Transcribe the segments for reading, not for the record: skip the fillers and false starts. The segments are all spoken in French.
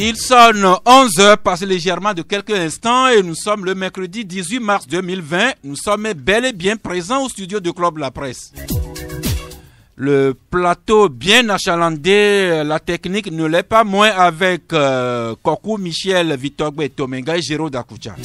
Il sonne 11h, passé légèrement de quelques instants et nous sommes le mercredi 18 mars 2020. Nous sommes bel et bien présents au studio de Club La Presse. Le plateau bien achalandé, la technique ne l'est pas moins avec Kokou, Michel, Vitogbe, Tomenga et Géraud Dakoucha.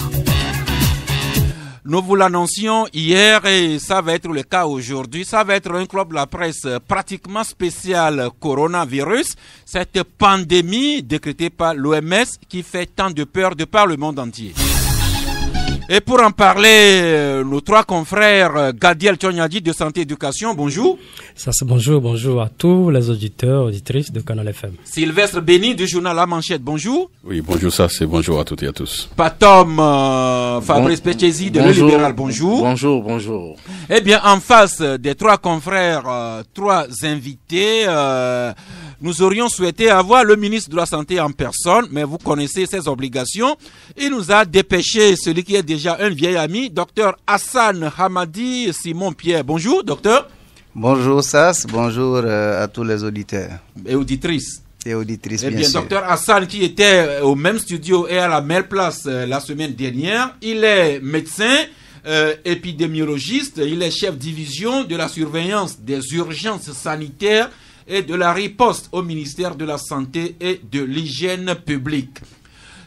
Nous vous l'annoncions hier et ça va être le cas aujourd'hui. Ça va être un Club La Presse pratiquement spécial coronavirus. Cette pandémie décrétée par l'OMS qui fait tant de peur de par le monde entier. Et pour en parler, nos trois confrères, Gadiel Tchonyadi de Santé Éducation, bonjour. Bonjour à tous les auditeurs, auditrices de Canal FM. Sylvestre Béni du journal La Manchette, bonjour. Oui, bonjour, bonjour à toutes et à tous. Patom Fabrice Pechesi de Le Libéral, bonjour. Bonjour. Eh bien, en face des trois confrères, trois invités, nous aurions souhaité avoir le ministre de la Santé en personne, mais vous connaissez ses obligations. Il nous a dépêché celui qui est déjà un vieil ami, docteur Hassan Hamadi Simon Pierre. Bonjour, docteur. Bonjour Sass, bonjour à tous les auditeurs. Et auditrices. Et auditrices, bien sûr. Docteur Hassan qui était au même studio et à la même place la semaine dernière, il est médecin, épidémiologiste, il est chef division de la surveillance des urgences sanitaires et de la riposte au ministère de la Santé et de l'Hygiène publique.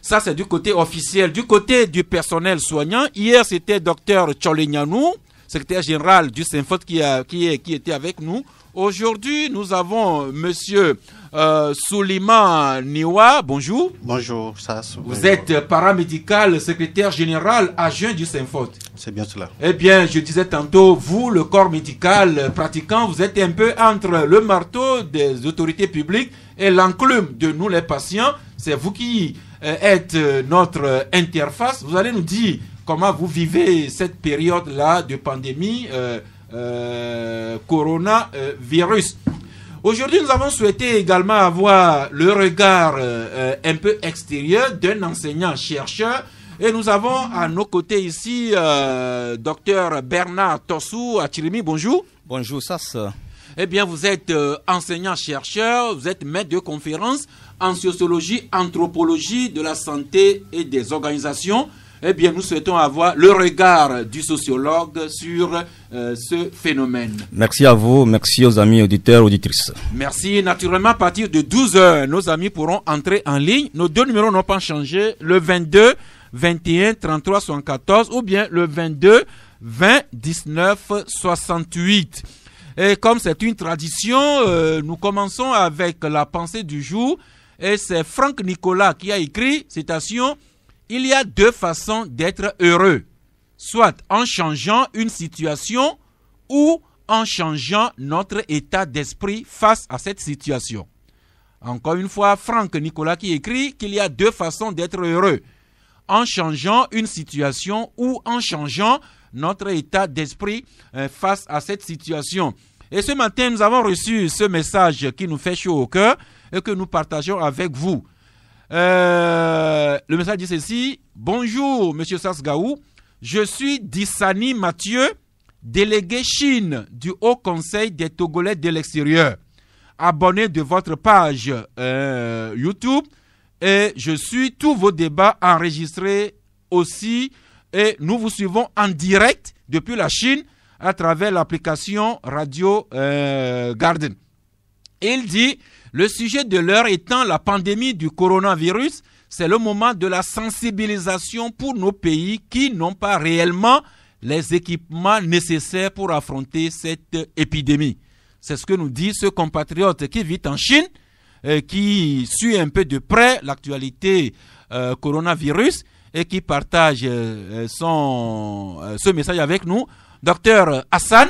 Ça, c'est du côté officiel. Du côté du personnel soignant, hier, c'était Dr Cholignanou, secrétaire général du Synfot qui était avec nous. Aujourd'hui, nous avons Monsieur Souliman Niwa. Bonjour. Bonjour, Sass. Vous êtes paramédical, secrétaire général adjoint du Synfot. C'est bien cela. Eh bien, je disais tantôt, vous, le corps médical pratiquant, vous êtes un peu entre le marteau des autorités publiques et l'enclume de nous, les patients. C'est vous qui êtes notre interface. Vous allez nous dire comment vous vivez cette période-là de pandémie coronavirus. Aujourd'hui, nous avons souhaité également avoir le regard un peu extérieur d'un enseignant-chercheur. Et nous avons à nos côtés ici Dr Bernard Tossou Achirimi. Bonjour. Bonjour, Sass. Eh bien, vous êtes enseignant-chercheur, vous êtes maître de conférence en sociologie, anthropologie de la santé et des organisations. Eh bien, nous souhaitons avoir le regard du sociologue sur ce phénomène. Merci à vous, merci aux amis auditeurs, auditrices. Merci. Naturellement, à partir de 12h, nos amis pourront entrer en ligne. Nos deux numéros n'ont pas changé. Le 22 21 33 74 ou bien le 22 20 19 68. Et comme c'est une tradition, nous commençons avec la pensée du jour. Et c'est Franck Nicolas qui a écrit, citation, « Il y a deux façons d'être heureux, soit en changeant une situation ou en changeant notre état d'esprit face à cette situation. » Encore une fois, Franck Nicolas qui écrit qu'il y a deux façons d'être heureux, en changeant une situation ou en changeant notre état d'esprit face à cette situation. Et ce matin, nous avons reçu ce message qui nous fait chaud au cœur et que nous partageons avec vous. Le message dit ceci. Bonjour, Monsieur Sassgaou. Je suis Dissani Mathieu, délégué Chine du Haut Conseil des Togolais de l'extérieur. Abonné de votre page YouTube. Et je suis tous vos débats enregistrés aussi. Et nous vous suivons en direct depuis la Chine à travers l'application Radio Garden. Il dit, le sujet de l'heure étant la pandémie du coronavirus, c'est le moment de la sensibilisation pour nos pays qui n'ont pas réellement les équipements nécessaires pour affronter cette épidémie. C'est ce que nous dit ce compatriote qui vit en Chine, qui suit un peu de près l'actualité coronavirus et qui partage ce message avec nous. Docteur Hassan,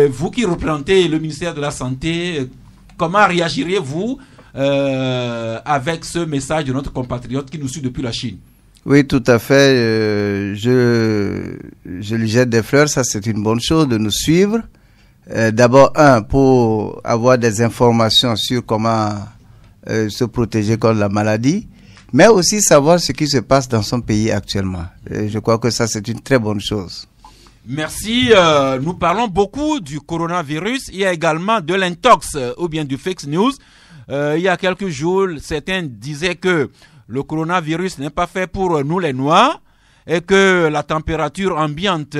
vous qui représentez le ministère de la Santé, comment réagiriez-vous avec ce message de notre compatriote qui nous suit depuis la Chine? Oui, tout à fait. Je lui jette des fleurs, ça c'est une bonne chose de nous suivre. D'abord, pour avoir des informations sur comment se protéger contre la maladie, mais aussi savoir ce qui se passe dans son pays actuellement. Je crois que ça c'est une très bonne chose. Merci. Nous parlons beaucoup du coronavirus. Il y a également de l'intox ou bien du fake news. Il y a quelques jours, certains disaient que le coronavirus n'est pas fait pour nous les Noirs et que la température ambiante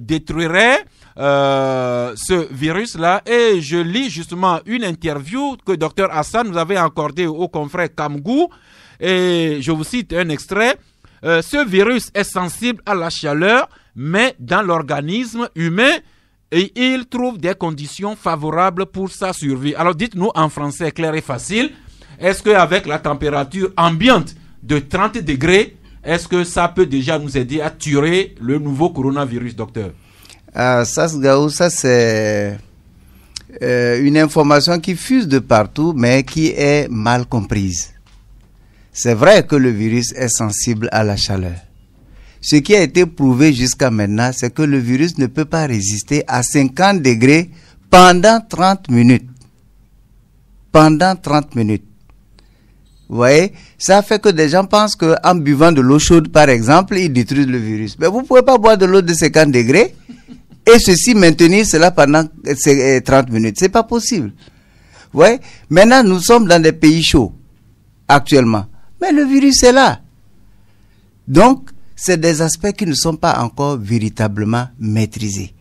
détruirait ce virus-là. Et je lis justement une interview que Dr Hassan nous avait accordée au confrère Kamgou. Et je vous cite un extrait. Ce virus est sensible à la chaleur, mais dans l'organisme humain, et il trouve des conditions favorables pour sa survie. Alors dites-nous en français clair et facile, est-ce qu'avec la température ambiante de 30 degrés, est-ce que ça peut déjà nous aider à tuer le nouveau coronavirus, docteur? Ça c'est une information qui fuse de partout, mais qui est mal comprise. C'est vrai que le virus est sensible à la chaleur. Ce qui a été prouvé jusqu'à maintenant, c'est que le virus ne peut pas résister à 50 degrés pendant 30 minutes. Pendant 30 minutes. Vous voyez, ça fait que des gens pensent qu'en buvant de l'eau chaude, par exemple, ils détruisent le virus. Mais vous ne pouvez pas boire de l'eau de 50 degrés et ceci maintenir cela pendant 30 minutes. C'est pas possible. Vous voyez, maintenant, nous sommes dans des pays chauds, actuellement. Mais le virus est là. Donc, c'est des aspects qui ne sont pas encore véritablement maîtrisés.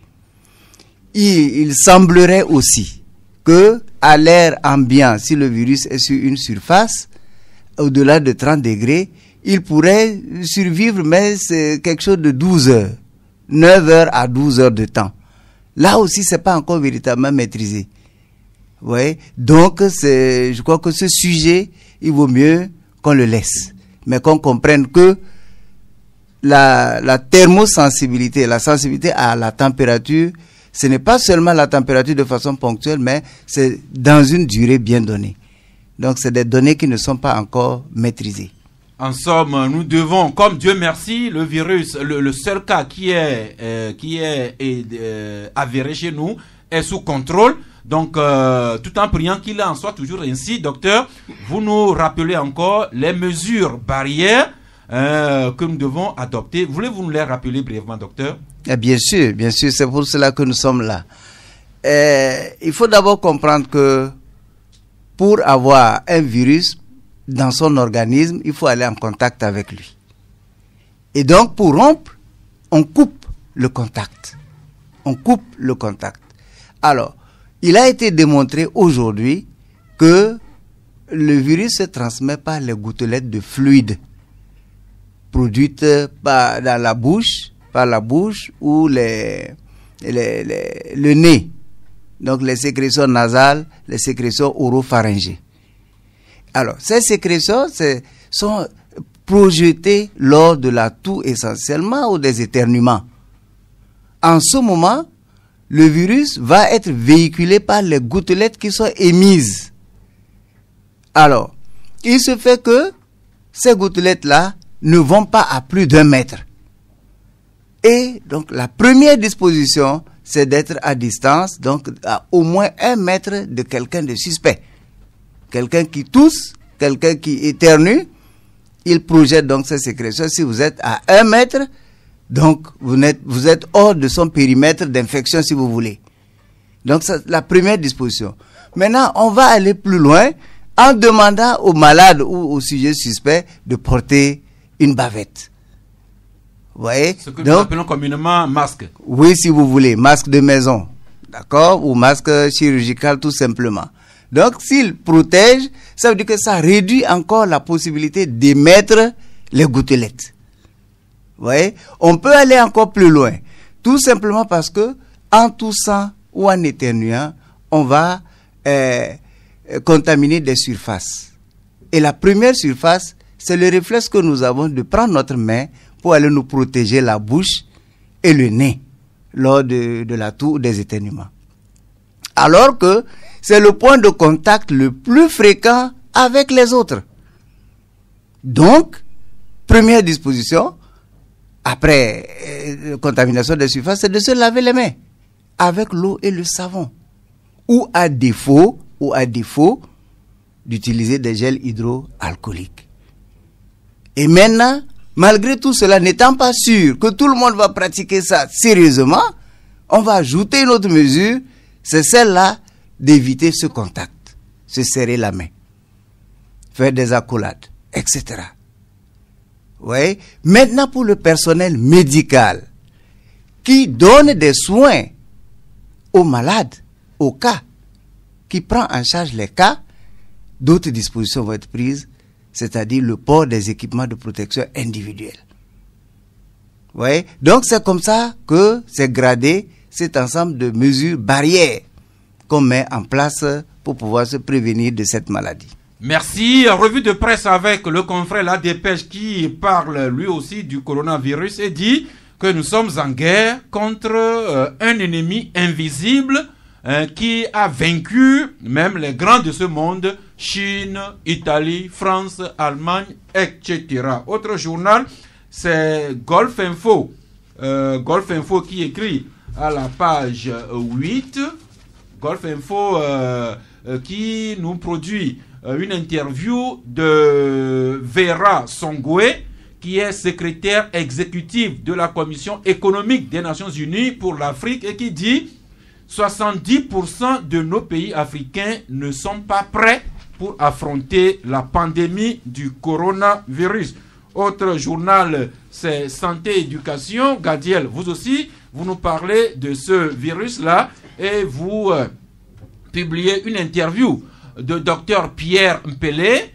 Il semblerait aussi que, à l'air ambiant, si le virus est sur une surface, au-delà de 30 degrés, il pourrait survivre, mais c'est quelque chose de 12 heures. 9 heures à 12 heures de temps. Là aussi, c'est pas encore véritablement maîtrisé. Vous voyez? Donc, je crois que ce sujet, il vaut mieux qu'on le laisse. Mais qu'on comprenne que la thermosensibilité, la sensibilité à la température, ce n'est pas seulement la température de façon ponctuelle, mais c'est dans une durée bien donnée. Donc, c'est des données qui ne sont pas encore maîtrisées. En somme, nous devons, comme Dieu merci, le virus, le seul cas qui est avéré chez nous est sous contrôle. Donc, tout en priant qu'il en soit toujours ainsi, docteur, vous nous rappelez encore les mesures barrières que nous devons adopter. Voulez-vous nous les rappeler brièvement, docteur? Bien sûr, c'est pour cela que nous sommes là. Il faut d'abord comprendre que pour avoir un virus dans son organisme, il faut aller en contact avec lui. Et donc, pour rompre, on coupe le contact. Alors, il a été démontré aujourd'hui que le virus se transmet par les gouttelettes de fluide produites par la bouche ou le nez. Donc, les sécrétions nasales, les sécrétions oropharyngées. Alors, ces sécrétions sont projetées lors de la toux essentiellement ou des éternuements. En ce moment, le virus va être véhiculé par les gouttelettes qui sont émises. Alors, il se fait que ces gouttelettes-là ne vont pas à plus d'1 mètre. Et donc, la première disposition, c'est d'être à distance, donc à au moins 1 mètre de quelqu'un de suspect. Quelqu'un qui tousse, quelqu'un qui éternue, il projette donc ces sécrétions. Si vous êtes à 1 mètre, donc vous êtes hors de son périmètre d'infection si vous voulez. Donc c'est la première disposition. Maintenant, on va aller plus loin en demandant au malade ou au sujet suspect de porter une bavette. Vous voyez? Ce que nous appelons communément masque. Oui, si vous voulez, masque de maison, d'accord, ou masque chirurgical tout simplement. Donc, s'il protège, ça veut dire que ça réduit encore la possibilité d'émettre les gouttelettes. Vous voyez? On peut aller encore plus loin. Tout simplement parce que, en toussant ou en éternuant, on va contaminer des surfaces. Et la première surface, c'est le réflexe que nous avons de prendre notre main pour aller nous protéger la bouche et le nez lors de la toux ou des éternuements. Alors que c'est le point de contact le plus fréquent avec les autres. Donc, première disposition, après contamination des surfaces, c'est de se laver les mains avec l'eau et le savon. Ou à défaut, d'utiliser des gels hydroalcooliques. Et maintenant, malgré tout cela, n'étant pas sûr que tout le monde va pratiquer ça sérieusement, on va ajouter une autre mesure, c'est celle-là d'éviter ce contact, se serrer la main, faire des accolades, etc. Ouais. Maintenant, pour le personnel médical qui donne des soins aux malades, aux cas, qui prend en charge les cas, d'autres dispositions vont être prises, c'est-à-dire le port des équipements de protection individuelle. Ouais. Donc c'est comme ça que c'est gradé cet ensemble de mesures barrières qu'on met en place pour pouvoir se prévenir de cette maladie. Merci. Revue de presse avec le confrère La Dépêche qui parle lui aussi du coronavirus et dit que nous sommes en guerre contre un ennemi invisible qui a vaincu même les grands de ce monde, Chine, Italie, France, Allemagne, etc. Autre journal, c'est Golf Info. Golf Info qui écrit à la page 8, Golf Info qui nous produit une interview de Vera Songwe, qui est secrétaire exécutive de la Commission économique des Nations Unies pour l'Afrique et qui dit 70% de nos pays africains ne sont pas prêts pour affronter la pandémie du coronavirus. Autre journal, c'est Santé Éducation. Gadiel, vous aussi, vous nous parlez de ce virus-là et vous publiez une interview de Dr Pierre Mpele,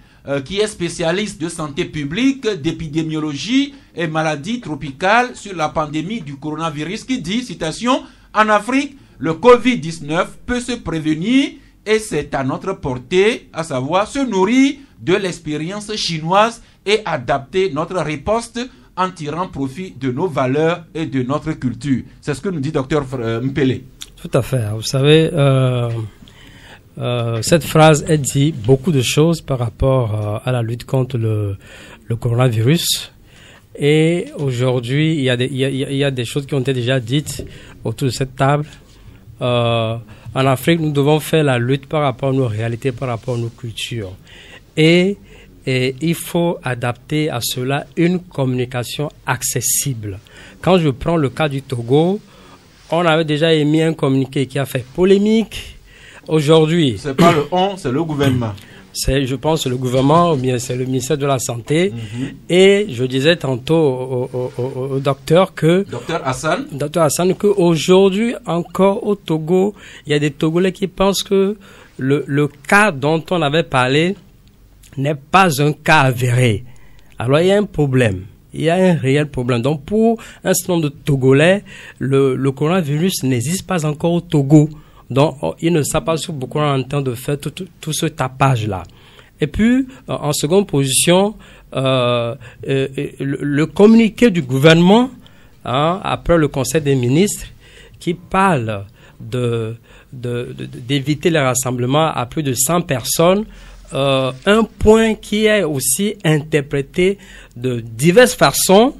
qui est spécialiste de santé publique, d'épidémiologie et maladies tropicales sur la pandémie du coronavirus, qui dit, citation, « En Afrique, le Covid-19 peut se prévenir et c'est à notre portée, à savoir se nourrir de l'expérience chinoise et adapter notre riposte en tirant profit de nos valeurs et de notre culture. » C'est ce que nous dit Dr Mpele. Tout à fait. Vous savez, cette phrase, elle dit beaucoup de choses par rapport à la lutte contre le coronavirus. Et aujourd'hui, il y a des choses qui ont été déjà dites autour de cette table. En Afrique, nous devons faire la lutte par rapport à nos réalités, par rapport à nos cultures. Et il faut adapter à cela une communication accessible. Quand je prends le cas du Togo, on avait déjà émis un communiqué qui a fait polémique. Aujourd'hui, c'est pas le on, c'est le gouvernement. C'est, je pense, le gouvernement ou bien c'est le ministère de la Santé. Et je disais tantôt au docteur que... Docteur Hassan, qu'aujourd'hui encore au Togo, il y a des Togolais qui pensent que le cas dont on avait parlé n'est pas un cas avéré. Alors il y a un problème. Il y a un réel problème. Donc pour un certain nombre de Togolais, le coronavirus n'existe pas encore au Togo. Donc, il ne savent pas ce que beaucoup en train de faire tout ce tapage-là. Et puis, en seconde position, le communiqué du gouvernement, après le Conseil des ministres, qui parle d'éviter les rassemblements à plus de 100 personnes, un point qui est aussi interprété de diverses façons.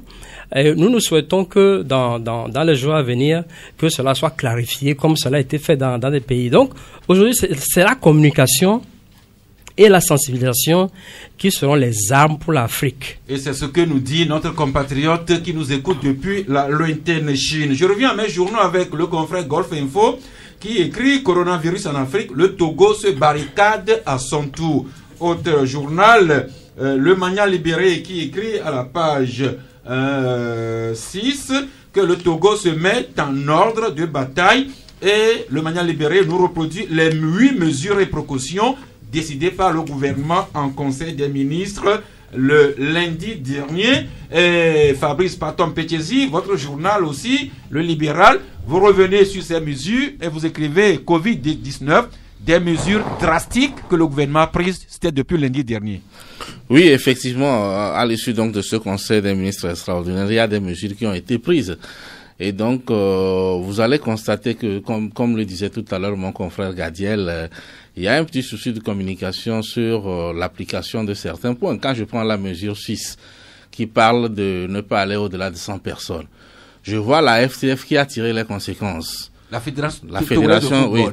Et nous souhaitons que dans les jours à venir, que cela soit clarifié comme cela a été fait dans des pays. Donc, aujourd'hui, c'est la communication et la sensibilisation qui seront les armes pour l'Afrique. Et c'est ce que nous dit notre compatriote qui nous écoute depuis la lointaine Chine. Je reviens à mes journaux avec le confrère Golf Info qui écrit « Coronavirus en Afrique, le Togo se barricade à son tour ». Autre journal, Le Mania Libéré qui écrit à la page 6 que le Togo se met en ordre de bataille et le Mania Libéré nous reproduit les 8 mesures et précautions décidées par le gouvernement en Conseil des ministres le lundi dernier. Et Fabrice Paton-Pétiesi, votre journal aussi, Le Libéral, vous revenez sur ces mesures et vous écrivez Covid-19, des mesures drastiques que le gouvernement a prises, c'était depuis lundi dernier. Oui, effectivement, à l'issue donc de ce Conseil des ministres extraordinaire, il y a des mesures qui ont été prises. Et donc, vous allez constater que, comme le disait tout à l'heure mon confrère Gadiel, il y a un petit souci de communication sur l'application de certains points. Quand je prends la mesure 6, qui parle de ne pas aller au-delà de 100 personnes. Je vois la FTF qui a tiré les conséquences. La fédération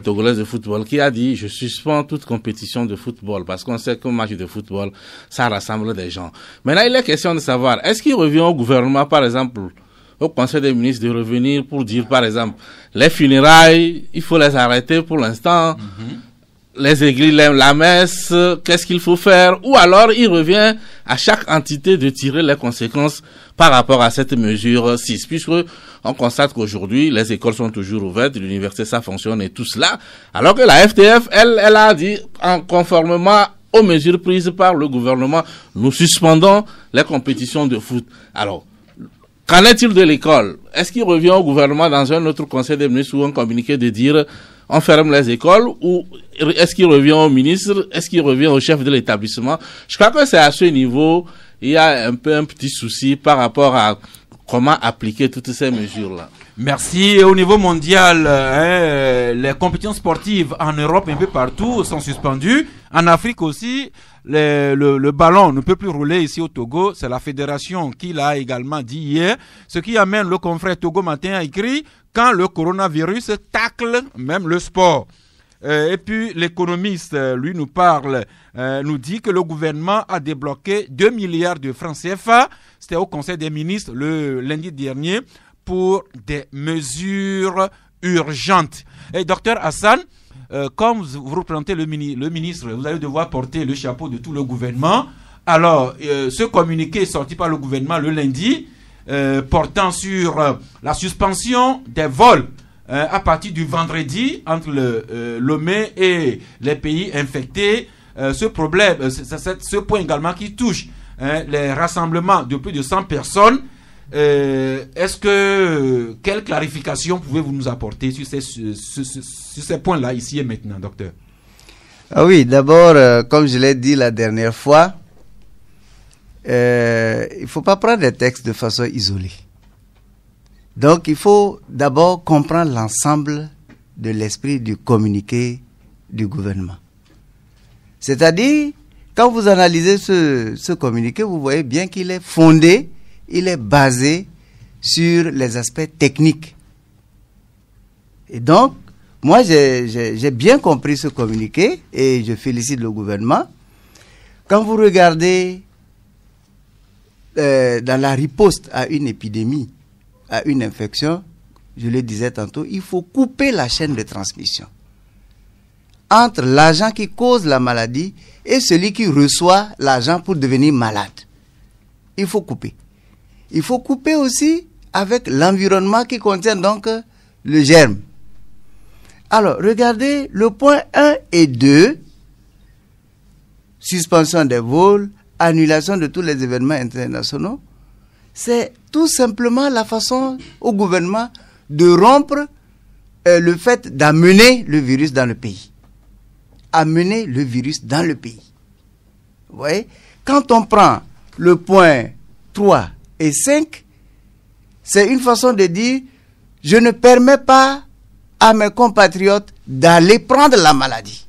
togolaise de football qui a dit je suspends toute compétition de football parce qu'on sait qu'un match de football, ça rassemble des gens. Maintenant, il est question de savoir, est-ce qu'il revient au gouvernement, par exemple, au Conseil des ministres, de revenir pour dire, par exemple, les funérailles, il faut les arrêter pour l'instant, les églises, la messe, qu'est-ce qu'il faut faire? Ou alors, il revient à chaque entité de tirer les conséquences par rapport à cette mesure 6, puisque on constate qu'aujourd'hui, les écoles sont toujours ouvertes, l'université, ça fonctionne et tout cela, alors que la FTF, elle a dit, conformément aux mesures prises par le gouvernement, nous suspendons les compétitions de foot. Alors, qu'en est-il de l'école? Est-ce qu'il revient au gouvernement dans un autre conseil des ministres ou un communiqué de dire on ferme les écoles, ou est-ce qu'il revient au ministre? Est-ce qu'il revient au chef de l'établissement? Je crois que c'est à ce niveau, il y a un petit souci par rapport à comment appliquer toutes ces mesures-là. Merci. Et au niveau mondial, les compétitions sportives en Europe, un peu partout, sont suspendues. En Afrique aussi, le ballon ne peut plus rouler ici au Togo. C'est la fédération qui l'a également dit hier. Ce qui amène le confrère Togo Matin à écrit quand le coronavirus tacle même le sport. Et puis l'économiste, lui, nous parle, nous dit que le gouvernement a débloqué 2 milliards de francs CFA. C'était au Conseil des ministres le lundi dernier pour des mesures urgentes. Et docteur Hassan, comme vous représentez le ministre, vous allez devoir porter le chapeau de tout le gouvernement. Alors, ce communiqué est sorti par le gouvernement le lundi, portant sur la suspension des vols à partir du vendredi entre le Lomé et les pays infectés. Ce problème, ce point également qui touche les rassemblements de plus de 100 personnes. Quelle clarification pouvez-vous nous apporter sur ces points-là, ici et maintenant, docteur? Ah oui, d'abord, comme je l'ai dit la dernière fois, il ne faut pas prendre les textes de façon isolée. Donc, il faut d'abord comprendre l'ensemble de l'esprit du communiqué du gouvernement. C'est-à-dire, quand vous analysez ce communiqué, vous voyez bien qu'il est fondé, il est basé sur les aspects techniques. Et donc, moi, j'ai bien compris ce communiqué et je félicite le gouvernement. Quand vous regardez dans la riposte à une épidémie, à une infection, je le disais tantôt, il faut couper la chaîne de transmission entre l'agent qui cause la maladie et celui qui reçoit l'agent pour devenir malade. Il faut couper. Il faut couper aussi avec l'environnement qui contient donc le germe. Alors, regardez le point 1 et 2, suspension des vols, annulation de tous les événements internationaux. C'est tout simplement la façon au gouvernement de rompre le fait d'amener le virus dans le pays. Amener le virus dans le pays. Vous voyez? Quand on prend le point 3 et 5, c'est une façon de dire je ne permets pas à mes compatriotes d'aller prendre la maladie,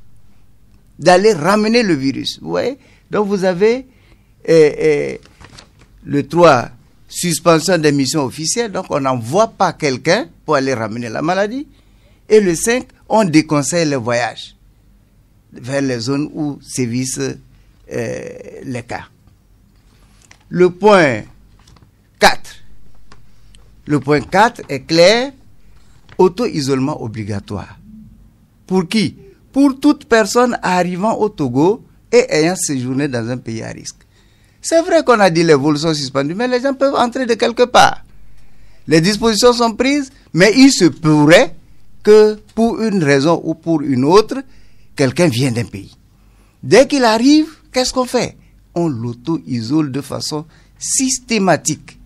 d'aller ramener le virus. Vous voyez? Donc vous avez le 3, suspension des missions officielles, donc on n'envoie pas quelqu'un pour aller ramener la maladie. Et le 5, on déconseille les voyages vers les zones où sévissent les cas. Le point 4. Le point 4 est clair, auto-isolement obligatoire. Pour qui? Pour toute personne arrivant au Togo et ayant séjourné dans un pays à risque. C'est vrai qu'on a dit les vols sont suspendus, mais les gens peuvent entrer de quelque part. Les dispositions sont prises, mais il se pourrait que pour une raison ou pour une autre, quelqu'un vienne d'un pays. Dès qu'il arrive, qu'est-ce qu'on fait? On l'auto-isole de façon systématique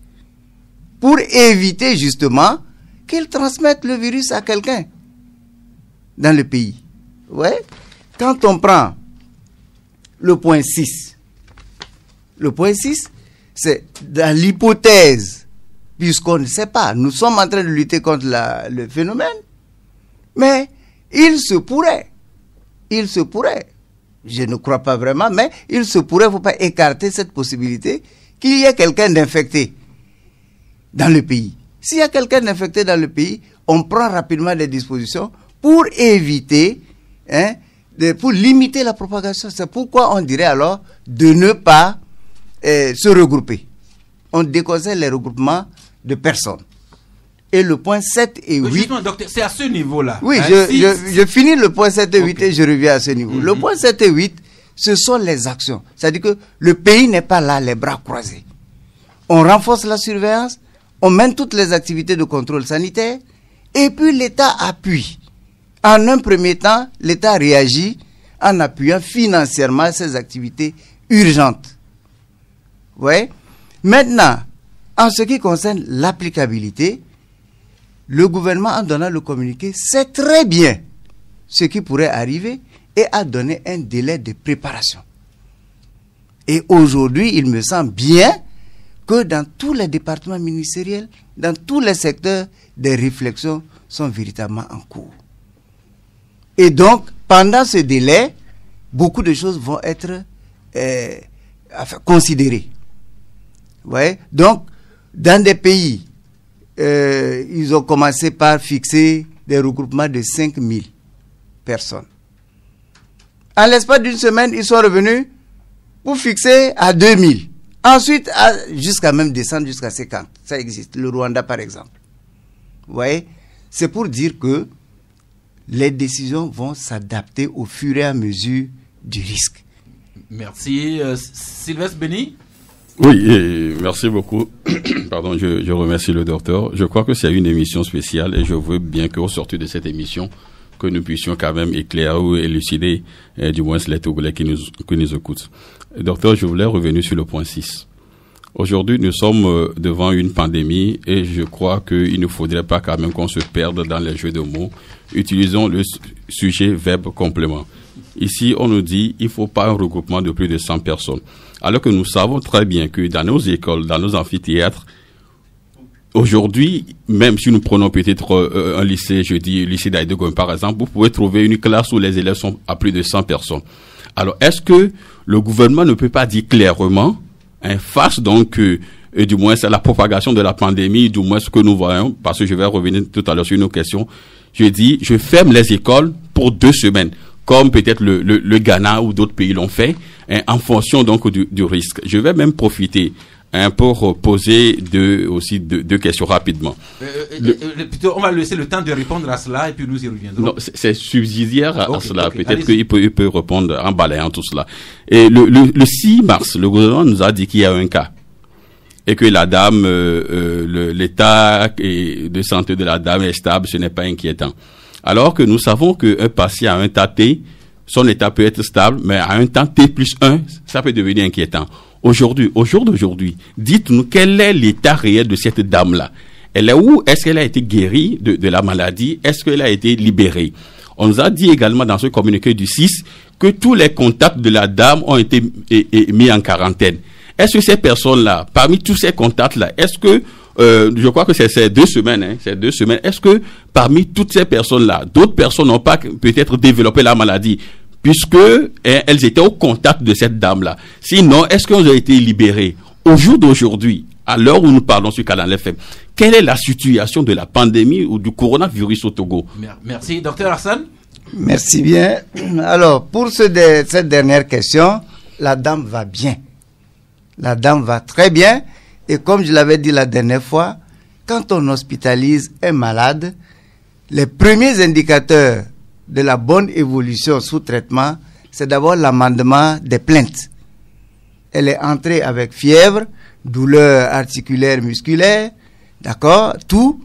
pour éviter justement qu'il transmette le virus à quelqu'un dans le pays. Ouais. Quand on prend le point 6, le point 6, c'est dans l'hypothèse, puisqu'on ne sait pas, nous sommes en train de lutter contre le phénomène, mais il se pourrait, je ne crois pas vraiment, mais il se pourrait, il ne faut pas écarter cette possibilité qu'il y ait quelqu'un d'infecté dans le pays. S'il y a quelqu'un d'infecté dans le pays, on prend rapidement des dispositions pour éviter, pour limiter la propagation. C'est pourquoi on dirait alors de ne pas se regrouper. On déconseille les regroupements de personnes. Et le point 7 et 8... Justement, docteur, c'est à ce niveau-là. Oui, je finis le point 7 et 8 et je reviens à ce niveau. Le point 7 et 8, ce sont les actions. C'est-à-dire que le pays n'est pas là, les bras croisés. On renforce la surveillance, on mène toutes les activités de contrôle sanitaire, et puis l'État appuie. En un premier temps, l'État réagit en appuyant financièrement ces activités urgentes. Vous voyez? Maintenant, en ce qui concerne l'applicabilité, le gouvernement, en donnant le communiqué, sait très bien ce qui pourrait arriver et a donné un délai de préparation. Et aujourd'hui, il me semble bien que dans tous les départements ministériels, dans tous les secteurs, des réflexions sont véritablement en cours. Et donc, pendant ce délai, beaucoup de choses vont être considérées. Vous voyez? Donc, dans des pays, ils ont commencé par fixer des regroupements de 5000 personnes. En l'espace d'une semaine, ils sont revenus pour fixer à 2000. Ensuite, jusqu'à même descendre jusqu'à 50. Ça existe. Le Rwanda, par exemple. Vous voyez? C'est pour dire que les décisions vont s'adapter au fur et à mesure du risque. Merci. Sylvestre Béni? Oui, merci beaucoup. Pardon, je remercie le docteur. Je crois que c'est une émission spéciale et je veux bien qu'au sortir de cette émission, que nous puissions quand même éclairer ou élucider du moins les Togolais qui nous écoutent. Docteur, je voulais revenir sur le point 6. Aujourd'hui, nous sommes devant une pandémie et je crois qu'il ne faudrait pas quand même qu'on se perde dans les jeux de mots. Utilisons le sujet verbe complément. Ici, on nous dit il ne faut pas un regroupement de plus de 100 personnes. Alors que nous savons très bien que dans nos écoles, dans nos amphithéâtres, aujourd'hui, même si nous prenons peut-être un lycée, je dis lycée d'Aïdegouin par exemple, vous pouvez trouver une classe où les élèves sont à plus de 100 personnes. Alors, est-ce que le gouvernement ne peut pas dire clairement, face donc, du moins à la propagation de la pandémie, du moins ce que nous voyons, parce que je vais revenir tout à l'heure sur une question, je dis, je ferme les écoles pour 2 semaines, comme peut-être le Ghana ou d'autres pays l'ont fait, en fonction donc du risque. Je vais même profiter pour poser deux questions rapidement. Plutôt, on va laisser le temps de répondre à cela et puis nous y reviendrons. Non, c'est subsidiaire à cela. Okay, peut-être qu'il peut répondre en balayant tout cela. Et le 6 mars, le gouvernement nous a dit qu'il y a un cas et que la dame, l'état de santé de la dame est stable, ce n'est pas inquiétant. Alors que nous savons qu'un patient à un temps T, son état peut être stable, mais à un temps T+1, ça peut devenir inquiétant. Aujourd'hui, au jour d'aujourd'hui, dites-nous quel est l'état réel de cette dame-là. Elle est où? Est-ce qu'elle a été guérie de la maladie? Est-ce qu'elle a été libérée? On nous a dit également dans ce communiqué du 6 que tous les contacts de la dame ont été mis en quarantaine. Est-ce que ces personnes-là, parmi tous ces contacts-là, est-ce que, je crois que c'est 2 semaines, c'est 2 semaines, est-ce que parmi toutes ces personnes-là, d'autres personnes n'ont pas peut-être développé la maladie? Puisque elles étaient au contact de cette dame-là. Sinon, est-ce qu'elles ont été libérées? Au jour d'aujourd'hui, à l'heure où nous parlons sur Canal FM, quelle est la situation de la pandémie ou du coronavirus au Togo? Merci. Docteur Hassan? Merci bien. Alors, pour cette dernière question, la dame va bien. La dame va très bien. Et comme je l'avais dit la dernière fois, quand on hospitalise un malade, les premiers indicateurs de la bonne évolution sous traitement, c'est d'abord l'amendement des plaintes. Elle est entrée avec fièvre, douleur articulaire, musculaire, d'accord, tout,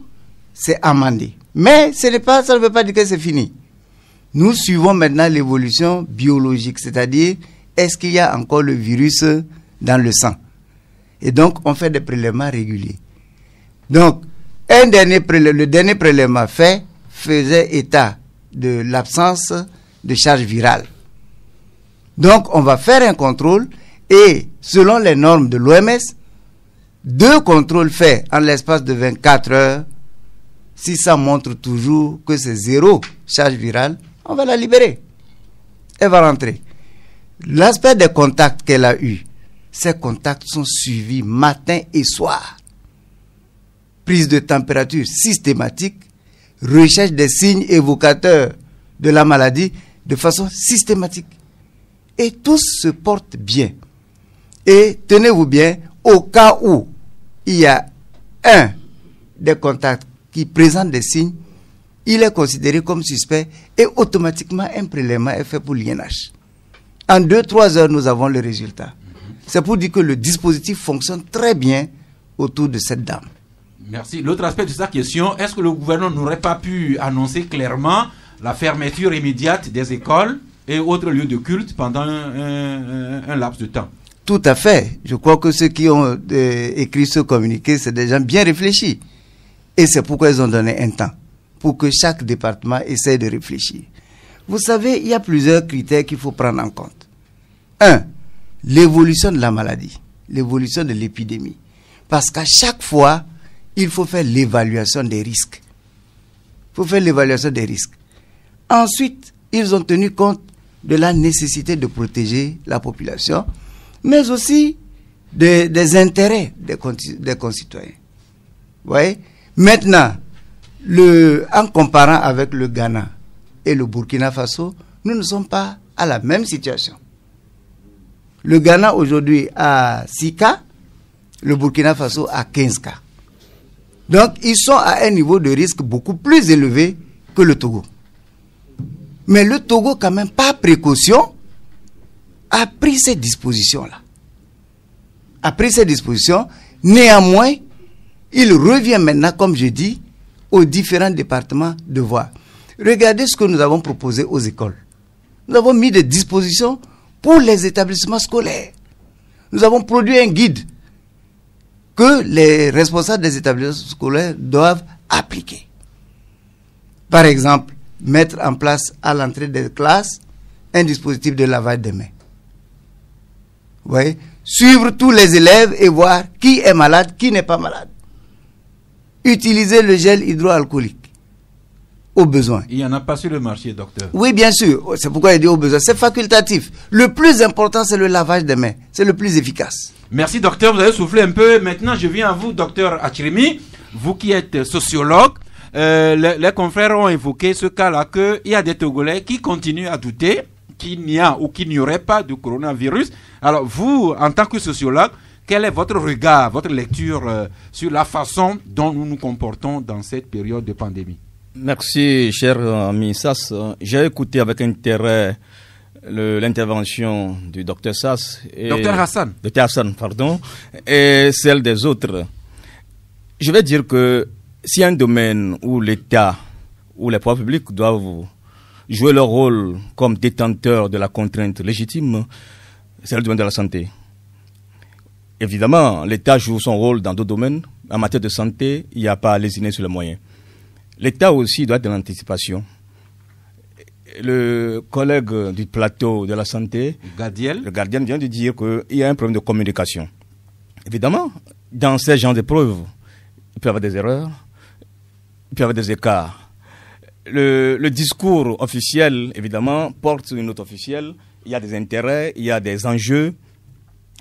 c'est amendé. Mais ça ne veut pas dire que c'est fini. Nous suivons maintenant l'évolution biologique, c'est-à-dire, est-ce qu'il y a encore le virus dans le sang? Et donc, on fait des prélèvements réguliers. Donc, le dernier prélèvement faisait état de l'absence de charge virale. Donc, on va faire un contrôle et, selon les normes de l'OMS, 2 contrôles faits en l'espace de 24 heures, si ça montre toujours que c'est 0 charge virale, on va la libérer. Elle va rentrer. L'aspect des contacts qu'elle a eu, ces contacts sont suivis matin et soir. Prise de température systématique, recherche des signes évocateurs de la maladie de façon systématique. Et tous se portent bien. Et tenez-vous bien, au cas où il y a un des contacts qui présente des signes, il est considéré comme suspect et automatiquement un prélèvement est fait pour l'INH. En 2-3 heures, nous avons le résultat. C'est pour dire que le dispositif fonctionne très bien autour de cette dame. Merci. L'autre aspect de sa question, est-ce que le gouvernement n'aurait pas pu annoncer clairement la fermeture immédiate des écoles et autres lieux de culte pendant un laps de temps? Tout à fait. Je crois que ceux qui ont écrit ce communiqué, c'est des gens bien réfléchis. Et c'est pourquoi ils ont donné un temps, pour que chaque département essaie de réfléchir. Vous savez, il y a plusieurs critères qu'il faut prendre en compte. 1. L'évolution de la maladie, l'évolution de l'épidémie. Parce qu'à chaque fois, il faut faire l'évaluation des risques. Il faut faire l'évaluation des risques. Ensuite, ils ont tenu compte de la nécessité de protéger la population, mais aussi des intérêts des concitoyens. Vous voyez? Maintenant, en comparant avec le Ghana et le Burkina Faso, nous ne sommes pas à la même situation. Le Ghana aujourd'hui a 6 cas, le Burkina Faso a 15 cas. Donc, ils sont à un niveau de risque beaucoup plus élevé que le Togo. Mais le Togo, quand même, par précaution, a pris ces dispositions-là. A pris ces dispositions. Néanmoins, il revient maintenant, comme je dis, aux différents départements de voir. Regardez ce que nous avons proposé aux écoles. Nous avons mis des dispositions pour les établissements scolaires. Nous avons produit un guide que les responsables des établissements scolaires doivent appliquer. Par exemple, mettre en place à l'entrée des classes un dispositif de lavage des mains. Vous voyez? Suivre tous les élèves et voir qui est malade, qui n'est pas malade. Utiliser le gel hydroalcoolique au besoin. Il n'y en a pas sur le marché, docteur. Oui, bien sûr. C'est pourquoi il dit au besoin. C'est facultatif. Le plus important, c'est le lavage des mains. C'est le plus efficace. Merci, docteur. Vous avez soufflé un peu. Maintenant, je viens à vous, docteur Achirimi. Vous qui êtes sociologue, les confrères ont évoqué ce cas-là, qu'il y a des Togolais qui continuent à douter qu'il n'y a ou qu'il n'y aurait pas de coronavirus. Alors, vous, en tant que sociologue, quel est votre regard, votre lecture sur la façon dont nous nous comportons dans cette période de pandémie? Merci, cher ami Sass. J'ai écouté avec intérêt l'intervention du docteur Sass. Docteur Hassan. Docteur Hassan, pardon. Et celle des autres. Je vais dire que s'il y a un domaine où l'État, où les pouvoirs publics doivent jouer leur rôle comme détenteurs de la contrainte légitime, c'est le domaine de la santé. Évidemment, l'État joue son rôle dans d'autres domaines. En matière de santé, il n'y a pas à lésiner sur les moyens. L'État aussi doit être de l'anticipation. Le collègue du plateau de la santé, le gardien vient de dire qu'il y a un problème de communication. Évidemment, dans ces genres d'épreuves, il peut y avoir des erreurs, il peut y avoir des écarts. Le discours officiel, évidemment, porte sur une note officielle. Il y a des intérêts, il y a des enjeux,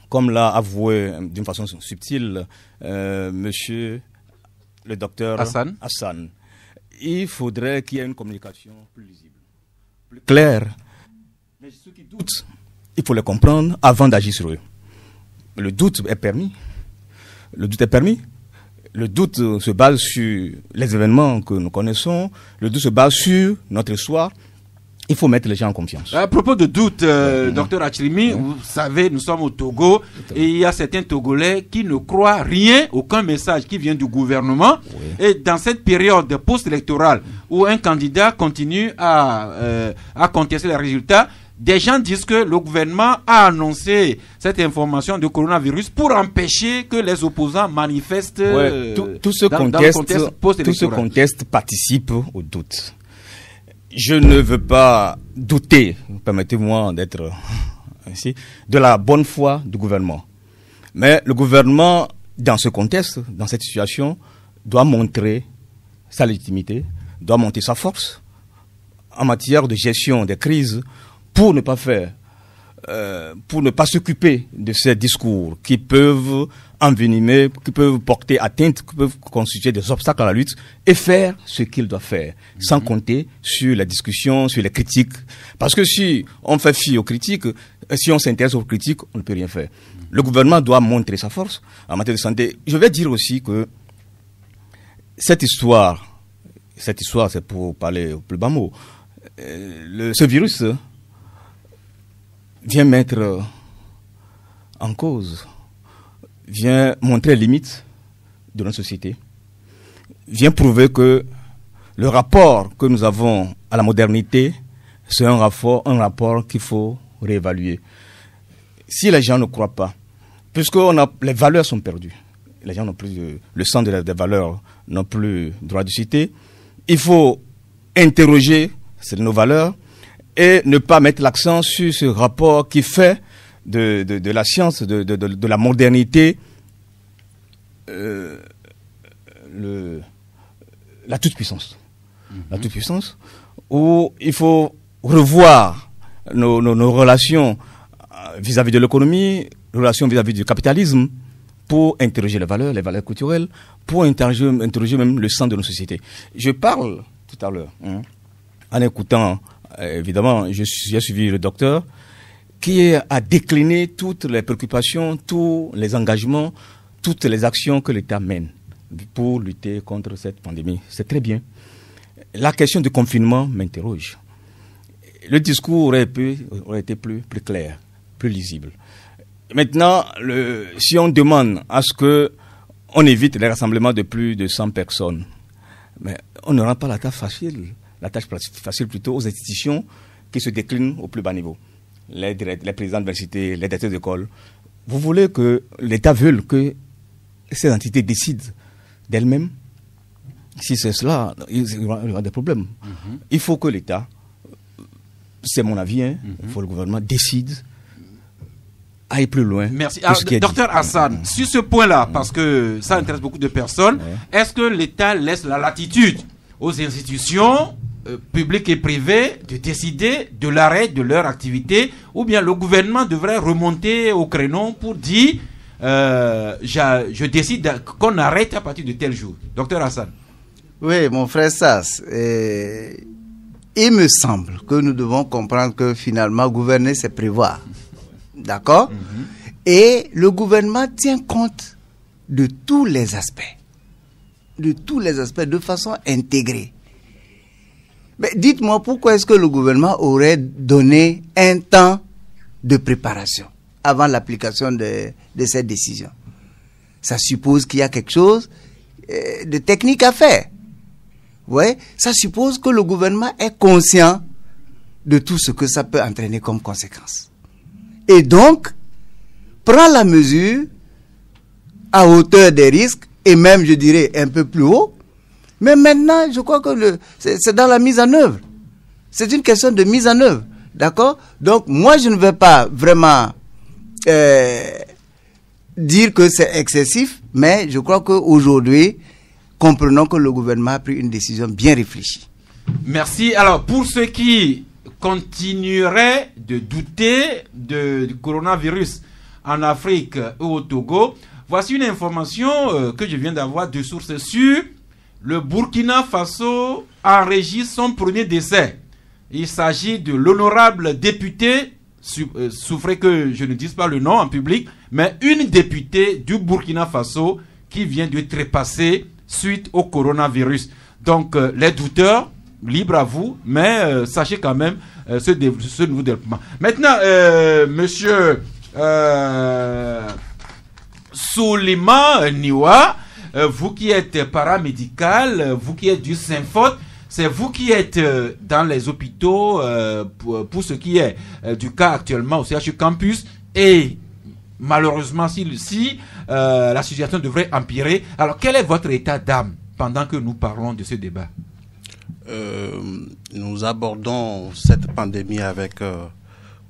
comme l'a avoué d'une façon subtile monsieur le docteur Hassan. Il faudrait qu'il y ait une communication plus lisible, plus claire. Mais ceux qui doutent, il faut les comprendre avant d'agir sur eux. Le doute est permis. Le doute est permis. Le doute se base sur les événements que nous connaissons. Le doute se base sur notre histoire. Il faut mettre les gens en confiance. À propos de doute, docteur Achirimi, vous savez, nous sommes au Togo et il y a certains Togolais qui ne croient rien, aucun message qui vient du gouvernement. Oui. Et dans cette période post-électorale où un candidat continue à contester les résultats, des gens disent que le gouvernement a annoncé cette information de coronavirus pour empêcher que les opposants manifestent tout ce contexte participe au doute. Je ne veux pas douter, permettez-moi d'être ainsi, de la bonne foi du gouvernement. Mais le gouvernement, dans ce contexte, dans cette situation, doit montrer sa légitimité, doit montrer sa force en matière de gestion des crises pour ne pas faire pour ne pas s'occuper de ces discours qui peuvent envenimer, qui peuvent porter atteinte, qui peuvent constituer des obstacles à la lutte, et faire ce qu'il doit faire, sans compter sur la discussion, sur les critiques. Parce que si on fait fi aux critiques, si on s'intéresse aux critiques, on ne peut rien faire. Le gouvernement doit montrer sa force en matière de santé. Je vais dire aussi que cette histoire, c'est pour parler au plus bas mot, ce virus vient mettre en cause, vient montrer les limites de notre société, vient prouver que le rapport que nous avons à la modernité, c'est un rapport qu'il faut réévaluer. Si les gens ne croient pas, puisque les valeurs sont perdues, les gens n'ont plus le sens des valeurs, n'ont plus droit de citer, il faut interroger nos valeurs et ne pas mettre l'accent sur ce rapport qui fait de la science, de la modernité, la toute-puissance. La toute-puissance, où il faut revoir nos relations vis-à-vis de l'économie, relations vis-à-vis du capitalisme, pour interroger les valeurs culturelles, pour interroger même le sens de nos sociétés. Je parle tout à l'heure, en écoutant, évidemment, j'ai suivi le docteur, qui a décliné toutes les préoccupations, tous les engagements, toutes les actions que l'État mène pour lutter contre cette pandémie. C'est très bien. La question du confinement m'interroge. Le discours aurait été plus clair, plus lisible. Maintenant, si on demande à ce qu'on évite les rassemblements de plus de 100 personnes, mais on ne rend pas la tâche facile plutôt aux institutions qui se déclinent au plus bas niveau. Les présidents d'université, les directeurs d'école. Vous voulez que l'État veuille que ces entités décident d'elles-mêmes? Si c'est cela, il y aura des problèmes. Il faut que l'État, c'est mon avis, il faut que le gouvernement décide, aille plus loin. Merci. Alors, docteur Hassan, sur ce point-là, parce que ça intéresse beaucoup de personnes, est-ce que l'État laisse la latitude aux institutions publiques et privées de décider de l'arrêt de leur activité, ou bien le gouvernement devrait remonter au créneau pour dire je décide qu'on arrête à partir de tel jour? Docteur Hassan. Oui, mon frère Sass, il me semble que nous devons comprendre que finalement gouverner c'est prévoir. D'accord? Et le gouvernement tient compte de tous les aspects. De façon intégrée. Mais dites-moi, pourquoi est-ce que le gouvernement aurait donné un temps de préparation avant l'application de cette décision? Ça suppose qu'il y a quelque chose de technique à faire. Ouais, ça suppose que le gouvernement est conscient de tout ce que ça peut entraîner comme conséquence. Et donc, prend la mesure à hauteur des risques, et même, je dirais, un peu plus haut. Mais maintenant, je crois que c'est dans la mise en œuvre. C'est une question de mise en œuvre. D'accord? Donc, moi, je ne vais pas vraiment dire que c'est excessif, mais je crois qu'aujourd'hui, comprenons que le gouvernement a pris une décision bien réfléchie. Merci. Alors, pour ceux qui continueraient de douter du coronavirus en Afrique ou au Togo, voici une information que je viens d'avoir de sources sûres. Le Burkina Faso enregistre son premier décès. Il s'agit de l'honorable députée, souffrez que je ne dise pas le nom en public, mais une députée du Burkina Faso qui vient de trépasser suite au coronavirus. Donc, les douteurs, libre à vous, mais sachez quand même ce nouveau développement. Maintenant, monsieur Souleymane Niwa, vous qui êtes paramédical, vous qui êtes du Saint-Faute, c'est vous qui êtes dans les hôpitaux pour ce qui est du cas actuellement au CHU Campus, et malheureusement si la situation devrait empirer. Alors quel est votre état d'âme pendant que nous parlons de ce débat? Nous abordons cette pandémie avec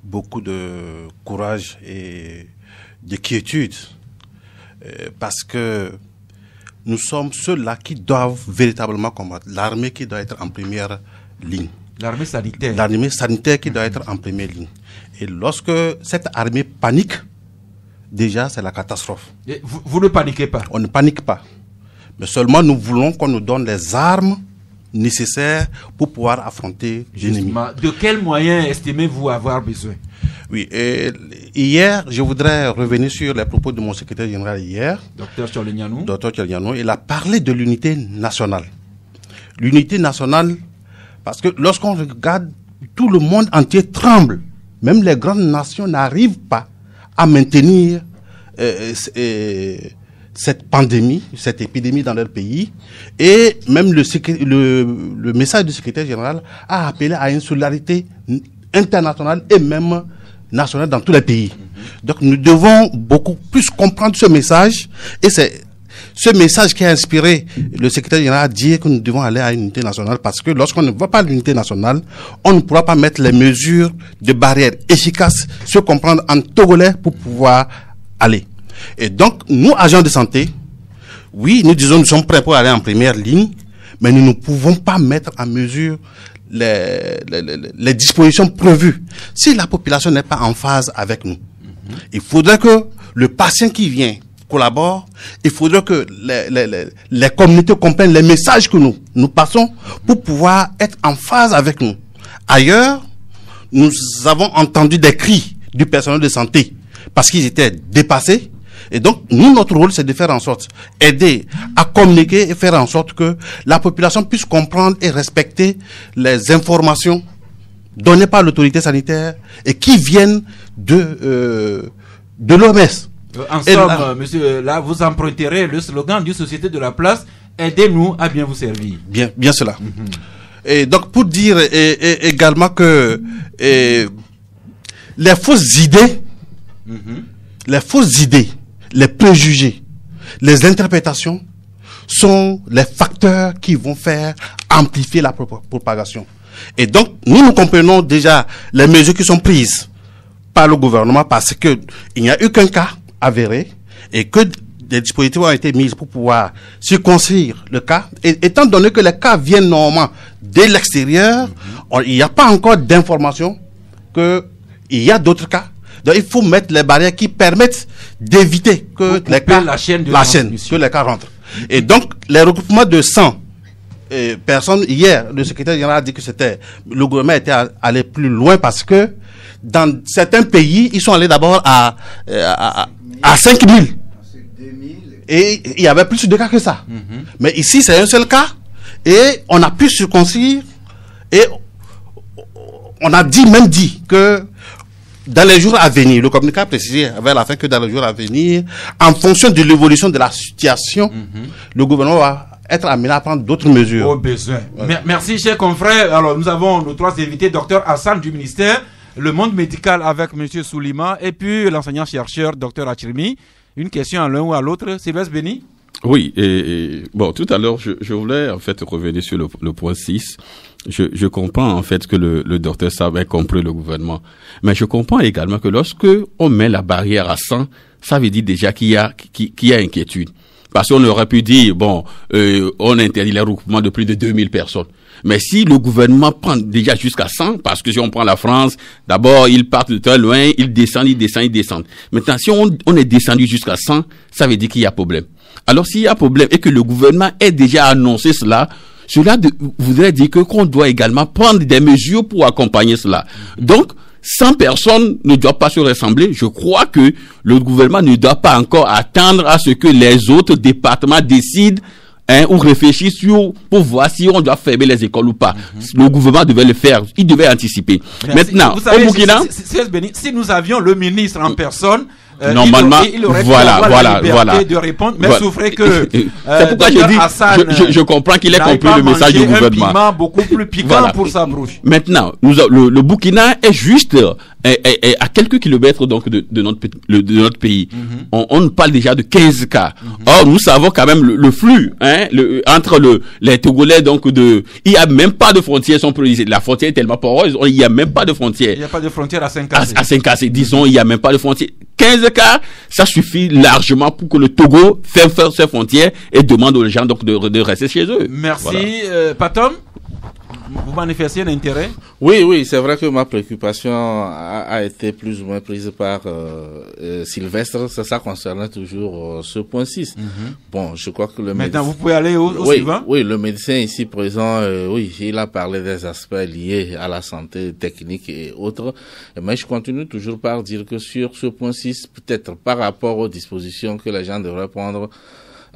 beaucoup de courage et de quiétude, parce que nous sommes ceux-là qui doivent véritablement combattre, l'armée qui doit être en première ligne. L'armée sanitaire. L'armée sanitaire qui doit être en première ligne. Et lorsque cette armée panique, déjà c'est la catastrophe. Et vous ne paniquez pas? On ne panique pas. Mais seulement nous voulons qu'on nous donne les armes nécessaires pour pouvoir affronter l'ennemi. De quels moyens estimez-vous avoir besoin? Oui, et hier, je voudrais revenir sur les propos de mon secrétaire général hier. Docteur Tcholianou. Docteur Tcholianou, il a parlé de l'unité nationale. L'unité nationale, parce que lorsqu'on regarde, tout le monde entier tremble. Même les grandes nations n'arrivent pas à maintenir cette pandémie, cette épidémie dans leur pays. Et même le message du secrétaire général a appelé à une solidarité internationale et même nationale dans tous les pays. Donc nous devons beaucoup plus comprendre ce message, et c'est ce message qui a inspiré le secrétaire général à dire que nous devons aller à une unité nationale, parce que lorsqu'on ne va pas à l'unité nationale, on ne pourra pas mettre les mesures de barrière efficaces, se comprendre en togolais pour pouvoir aller. Et donc, nous, agents de santé, oui, nous disons nous sommes prêts pour aller en première ligne, mais nous ne pouvons pas mettre en mesure les dispositions prévues si la population n'est pas en phase avec nous. Il faudrait que le patient qui vient collabore, il faudrait que les communautés comprennent les messages que nous passons pour pouvoir être en phase avec nous. Ailleurs, nous avons entendu des cris du personnel de santé parce qu'ils étaient dépassés. Et donc, nous, notre rôle, c'est de faire en sorte, aider à communiquer et faire en sorte que la population puisse comprendre et respecter les informations données par l'autorité sanitaire et qui viennent de l'OMS. En somme, monsieur, là, vous emprunterez le slogan du Société de la Place, aidez-nous à bien vous servir. Bien cela. Et donc, pour dire également que les fausses idées, les préjugés, les interprétations sont les facteurs qui vont faire amplifier la propagation. Et donc, nous comprenons déjà les mesures qui sont prises par le gouvernement, parce que il n'y a eu qu'un cas avéré et que des dispositifs ont été mis pour pouvoir circonscrire le cas. Et étant donné que les cas viennent normalement de l'extérieur, il n'y a pas encore d'information qu'il y a d'autres cas. Donc il faut mettre les barrières qui permettent d'éviter que les cas, que les cas rentrent. Et donc les regroupements de 100 personnes, hier le secrétaire général a dit que le gouvernement était allé plus loin, parce que dans certains pays, ils sont allés d'abord à 5 000. Et il y avait plus de cas que ça. Mais ici, c'est un seul cas. Et on a pu circoncire. Et on a même dit que dans les jours à venir, le communiqué a précisé vers la fin que dans les jours à venir, en fonction de l'évolution de la situation, le gouvernement va être amené à prendre d'autres mesures. Au besoin. Merci, chers confrères. Alors, nous avons nos trois invités, Dr Hassan du ministère, le monde médical avec M. Soulima, et puis l'enseignant-chercheur Dr Achirmi. Une question à l'un ou à l'autre. Sylvestre Béni? Oui, bon, tout à l'heure, je voulais en fait revenir sur le point 6. Je comprends en fait que le docteur Sab ait compris le gouvernement. Mais je comprends également que lorsque on met la barrière à 100, ça veut dire déjà qu'il y a inquiétude. Parce qu'on aurait pu dire, bon, on interdit les regroupements de plus de 2000 personnes. Mais si le gouvernement prend déjà jusqu'à 100, parce que si on prend la France, d'abord, ils partent de très loin, ils descendent. Maintenant, si on est descendu jusqu'à 100, ça veut dire qu'il y a problème. Alors, s'il y a problème et que le gouvernement ait déjà annoncé cela voudrait dire qu'on doit également prendre des mesures pour accompagner cela. Donc, 100 personnes ne doivent pas se rassembler. Je crois que le gouvernement ne doit pas encore attendre à ce que les autres départements décident ou réfléchissent pour voir si on doit fermer les écoles ou pas. Le gouvernement devait le faire. Il devait anticiper. Merci. Maintenant, savez, au Burkina... Si nous avions le ministre en personne, normalement, il aurait voilà. de répondre, mais souffrait que c'est pourquoi je comprends qu'il ait compris le message du gouvernement. Un piment beaucoup plus piquant pour sa bouche. Maintenant, le Burkina est juste à quelques kilomètres donc de notre pays. On parle déjà de 15 cas. Or, nous savons quand même le flux entre les Togolais, donc il y a même pas de frontière. La frontière est tellement poreuse, il y a même pas de frontière. Il n'y a pas de frontière à Saint-Cassé. À Saint-Cassé, disons, il y a même pas de frontière. 15 cas, ça suffit largement pour que le Togo ferme ses frontières et demande aux gens donc de rester chez eux. Merci, Patom. vous manifestez un intérêt? Oui, c'est vrai que ma préoccupation a été plus ou moins prise par Sylvestre. Ça concernait toujours ce point 6. Bon, je crois que le médecin... Maintenant, vous pouvez aller au suivant? Oui, le médecin ici présent, il a parlé des aspects liés à la santé technique et autres. Mais je continue toujours par dire que sur ce point 6, peut-être par rapport aux dispositions que les gens devraient prendre,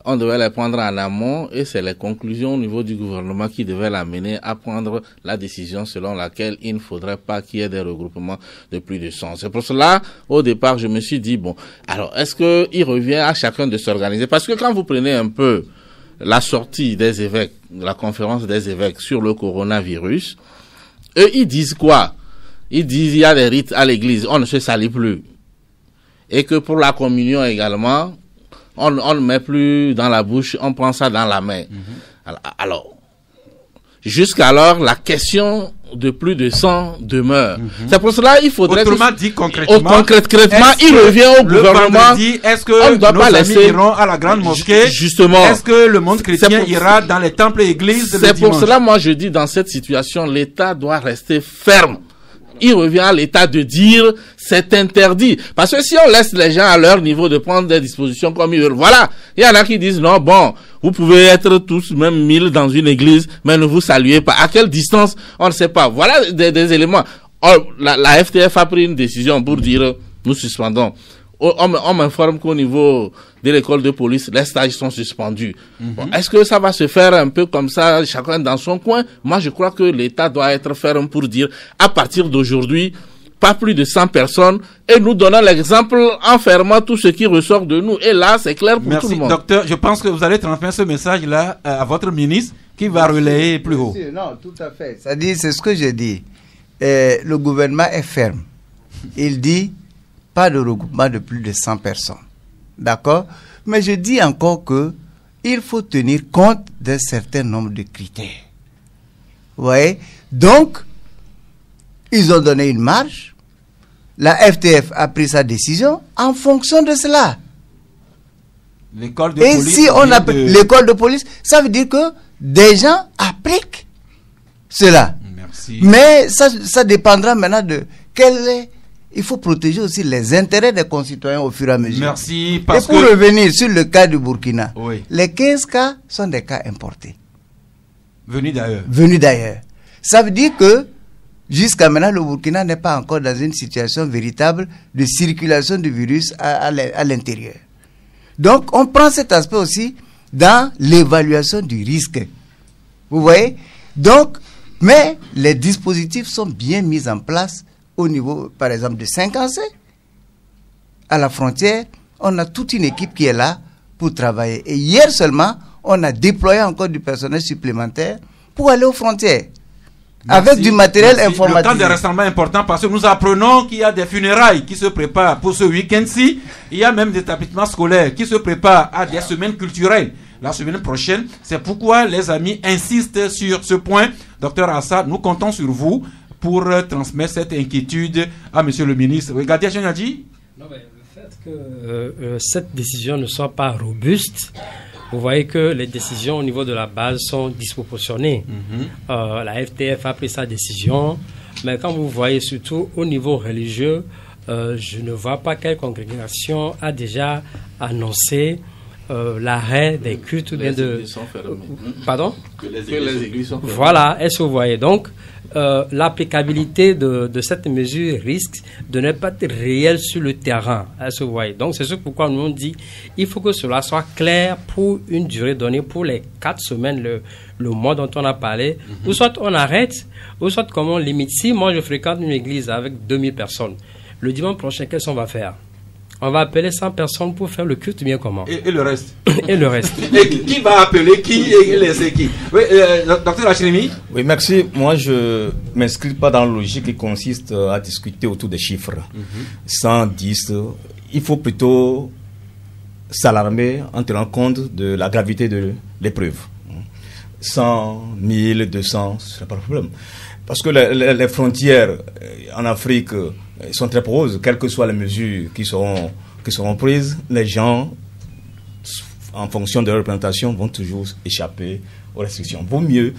on devait les prendre en amont, et c'est les conclusions au niveau du gouvernement qui devaient l'amener à prendre la décision selon laquelle il ne faudrait pas qu'il y ait des regroupements de plus de 100. C'est pour cela, au départ, je me suis dit, bon, alors est-ce qu'il revient à chacun de s'organiser? Parce que quand vous prenez un peu la sortie des évêques, la conférence des évêques sur le coronavirus, eux, ils disent quoi? Ils disent il y a des rites à l'église, on ne se salit plus. Et que pour la communion également, on ne met plus dans la bouche, on prend ça dans la main. Alors, jusqu'alors, la question de plus de 100 demeure. C'est pour cela qu'il faudrait... Autrement dit, concrètement, il revient au gouvernement. Est-ce que nos amis iront à la grande mosquée? Justement. Est-ce que le monde chrétien ira dans les temples et églises le dimanche? C'est pour cela, moi, je dis, dans cette situation, l'État doit rester ferme. Il revient à l'État de dire c'est interdit. Parce que si on laisse les gens à leur niveau de prendre des dispositions comme ils veulent, voilà. Il y en a qui disent non, bon, vous pouvez être tous, même 1000 dans une église, mais ne vous saluez pas. À quelle distance? On ne sait pas. Voilà des éléments. La FTF a pris une décision pour dire nous suspendons. On m'informe qu'au niveau de l'école de police, les stages sont suspendus. Bon, est-ce que ça va se faire un peu comme ça, chacun dans son coin? Moi, je crois que l'État doit être ferme pour dire, à partir d'aujourd'hui, pas plus de 100 personnes, et nous donnons l'exemple en fermant tout ce qui ressort de nous. Et là, c'est clair pour tout le monde. Merci, docteur. Je pense que vous allez transmettre ce message-là à votre ministre, qui va relayer plus haut. Non, tout à fait. C'est ce que j'ai dit. Le gouvernement est ferme. Il dit pas de regroupement de plus de 100 personnes. D'accord? Mais je dis encore que il faut tenir compte d'un certain nombre de critères. Vous voyez? Donc, ils ont donné une marge. La FTF a pris sa décision en fonction de cela. L'école de Et police, si on appelle l'école de police, ça veut dire que des gens appliquent cela. Merci. Mais ça dépendra maintenant de quel est... Il faut protéger aussi les intérêts des concitoyens au fur et à mesure. Merci. Et pour revenir sur le cas du Burkina, les 15 cas sont des cas importés. Venus d'ailleurs. Venus d'ailleurs. Ça veut dire que jusqu'à maintenant, le Burkina n'est pas encore dans une situation véritable de circulation du virus à l'intérieur. Donc, on prend cet aspect aussi dans l'évaluation du risque. Vous voyez? Donc, mais les dispositifs sont bien mis en place au niveau, par exemple, de Saint-Cancé. À la frontière, on a toute une équipe qui est là pour travailler. Et hier seulement, on a déployé encore du personnel supplémentaire pour aller aux frontières. Merci, avec du matériel informatique. Le temps de rassemblement est important parce que nous apprenons qu'il y a des funérailles qui se préparent pour ce week-end-ci. Il y a même des établissements scolaires qui se préparent à des semaines culturelles la semaine prochaine. C'est pourquoi les amis insistent sur ce point. Docteur Assad, nous comptons sur vous pour transmettre cette inquiétude à monsieur le ministre. Regardez, Chenadji. Non, mais le fait que cette décision ne soit pas robuste, vous voyez que les décisions au niveau de la base sont disproportionnées. La FTF a pris sa décision, mais quand vous voyez surtout au niveau religieux, je ne vois pas quelle congrégation a déjà annoncé l'arrêt des cultes ou bien de... Pardon? Que les églises sont fermées. Voilà, est-ce que vous voyez? Donc, l'applicabilité de cette mesure risque de ne pas être réelle sur le terrain. Est-ce que vous voyez? Donc, c'est ce pourquoi nous on dit il faut que cela soit clair pour une durée donnée, pour les 4 semaines, le mois dont on a parlé. Ou soit on arrête, ou soit comme on limite. Si moi je fréquente une église avec 2000 personnes, le dimanche prochain, qu'est-ce qu'on va faire? On va appeler 100 personnes pour faire le culte, bien comment? Et le reste? Et le reste. Et qui va appeler qui et laisser qui? Oui, docteur Hachinimi? Oui, merci. Moi, je ne m'inscris pas dans la logique qui consiste à discuter autour des chiffres. 110, il faut plutôt s'alarmer en tenant compte de la gravité de l'épreuve. 100, 1000, 200, ce n'est pas le problème. Parce que les frontières en Afrique sont très poreuses, quelles que soient les mesures qui seront prises, les gens, en fonction de leur représentation, vont toujours échapper aux restrictions. Vaut mieux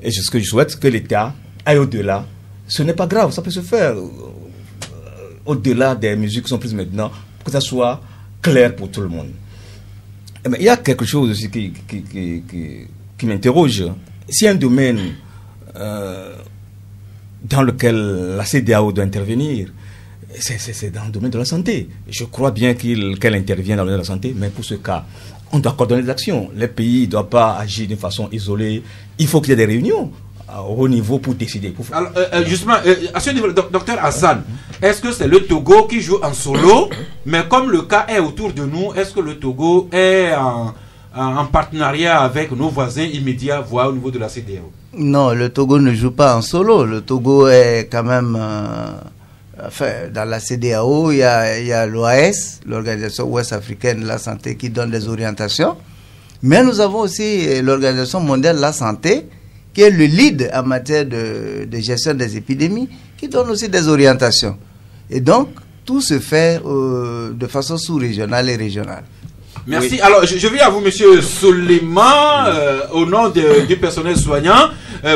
Et ce que je souhaite, que l'État aille au-delà. Ce n'est pas grave, ça peut se faire au-delà des mesures qui sont prises maintenant, pour que ça soit clair pour tout le monde. Mais il y a quelque chose aussi qui m'interroge. S'il y a un domaine dans lequel la CEDEAO doit intervenir, c'est dans le domaine de la santé. Je crois bien qu'elle intervient dans le domaine de la santé, mais pour ce cas, on doit coordonner les actions. Les pays ne doivent pas agir d'une façon isolée. Il faut qu'il y ait des réunions à haut niveau pour décider. Alors, justement, à ce niveau, docteur Hassan, est-ce que c'est le Togo qui joue en solo, mais comme le cas est autour de nous, est-ce que le Togo est en partenariat avec nos voisins immédiats, voire au niveau de la CEDEAO? Non, le Togo ne joue pas en solo. Le Togo est quand même... dans la CEDEAO, il y a l'OAS, l'Organisation Ouest-Africaine de la Santé, qui donne des orientations. Mais nous avons aussi l'Organisation Mondiale de la Santé, qui est le lead en matière de gestion des épidémies, qui donne aussi des orientations. Et donc, tout se fait de façon sous-régionale et régionale. Merci. Oui. Alors, je viens à vous, monsieur Soleiman, au nom du personnel soignant.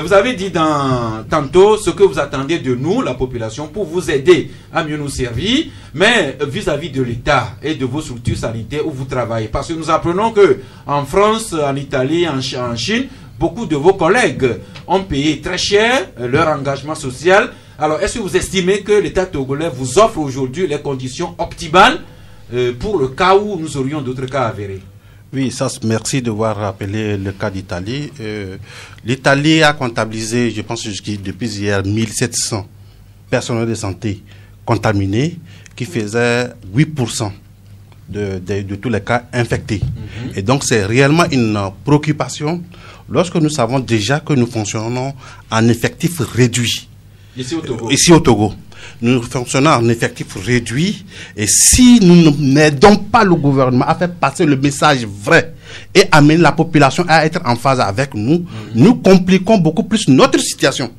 Vous avez dit tantôt ce que vous attendez de nous, la population, pour vous aider à mieux nous servir, mais vis-à-vis de l'État et de vos structures sanitaires où vous travaillez. Parce que nous apprenons que en France, en Italie, en Chine, beaucoup de vos collègues ont payé très cher leur engagement social. Alors, est-ce que vous estimez que l'État togolais vous offre aujourd'hui les conditions optimales pour le cas où nous aurions d'autres cas avérés? Oui, ça, merci de voir rappelé le cas d'Italie. L'Italie a comptabilisé, je pense depuis hier, 1700 personnels de santé contaminés, qui faisaient 8% de tous les cas infectés. Et donc, c'est réellement une préoccupation lorsque nous savons déjà que nous fonctionnons en effectif réduit. Ici au Togo. Nous fonctionnons en effectif réduit, et si nous n'aidons pas le gouvernement à faire passer le message vrai et amener la population à être en phase avec nous, nous compliquons beaucoup plus notre situation.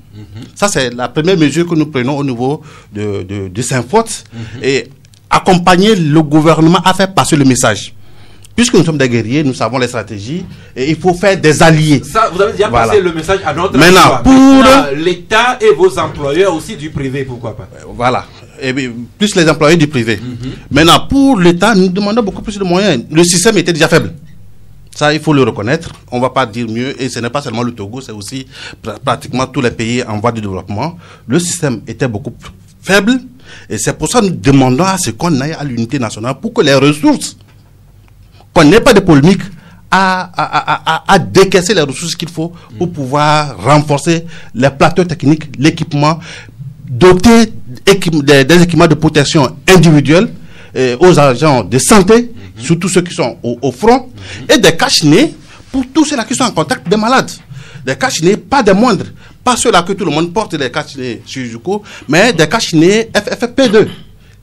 Ça, c'est la première mesure que nous prenons au niveau de Saint-Faute, et accompagner le gouvernement à faire passer le message. Puisque nous sommes des guerriers, nous savons les stratégies, et il faut faire des alliés. Ça, vous avez déjà passé le message à notre Maintenant, pour l'État et vos employeurs aussi du privé, pourquoi pas? Voilà. Et plus les employés du privé. Maintenant, pour l'État, nous demandons beaucoup plus de moyens. Le système était déjà faible. Ça, il faut le reconnaître. On ne va pas dire mieux. Et ce n'est pas seulement le Togo, c'est aussi pratiquement tous les pays en voie de développement. Le système était beaucoup plus faible. Et c'est pour ça que nous demandons à ce qu'on aille à l'unité nationale pour que les ressources, qu'on n'ait pas de polémique à décaisser les ressources qu'il faut pour pouvoir renforcer les plateaux techniques, l'équipement, doter des équipements de protection individuelle aux agents de santé, surtout ceux qui sont au front, et des cache-nez pour tous ceux-là qui sont en contact des malades. Des cache-nez, pas des moindres, pas ceux-là que tout le monde porte, des cache-nez chirurgicaux, mais des cache-nez FFP2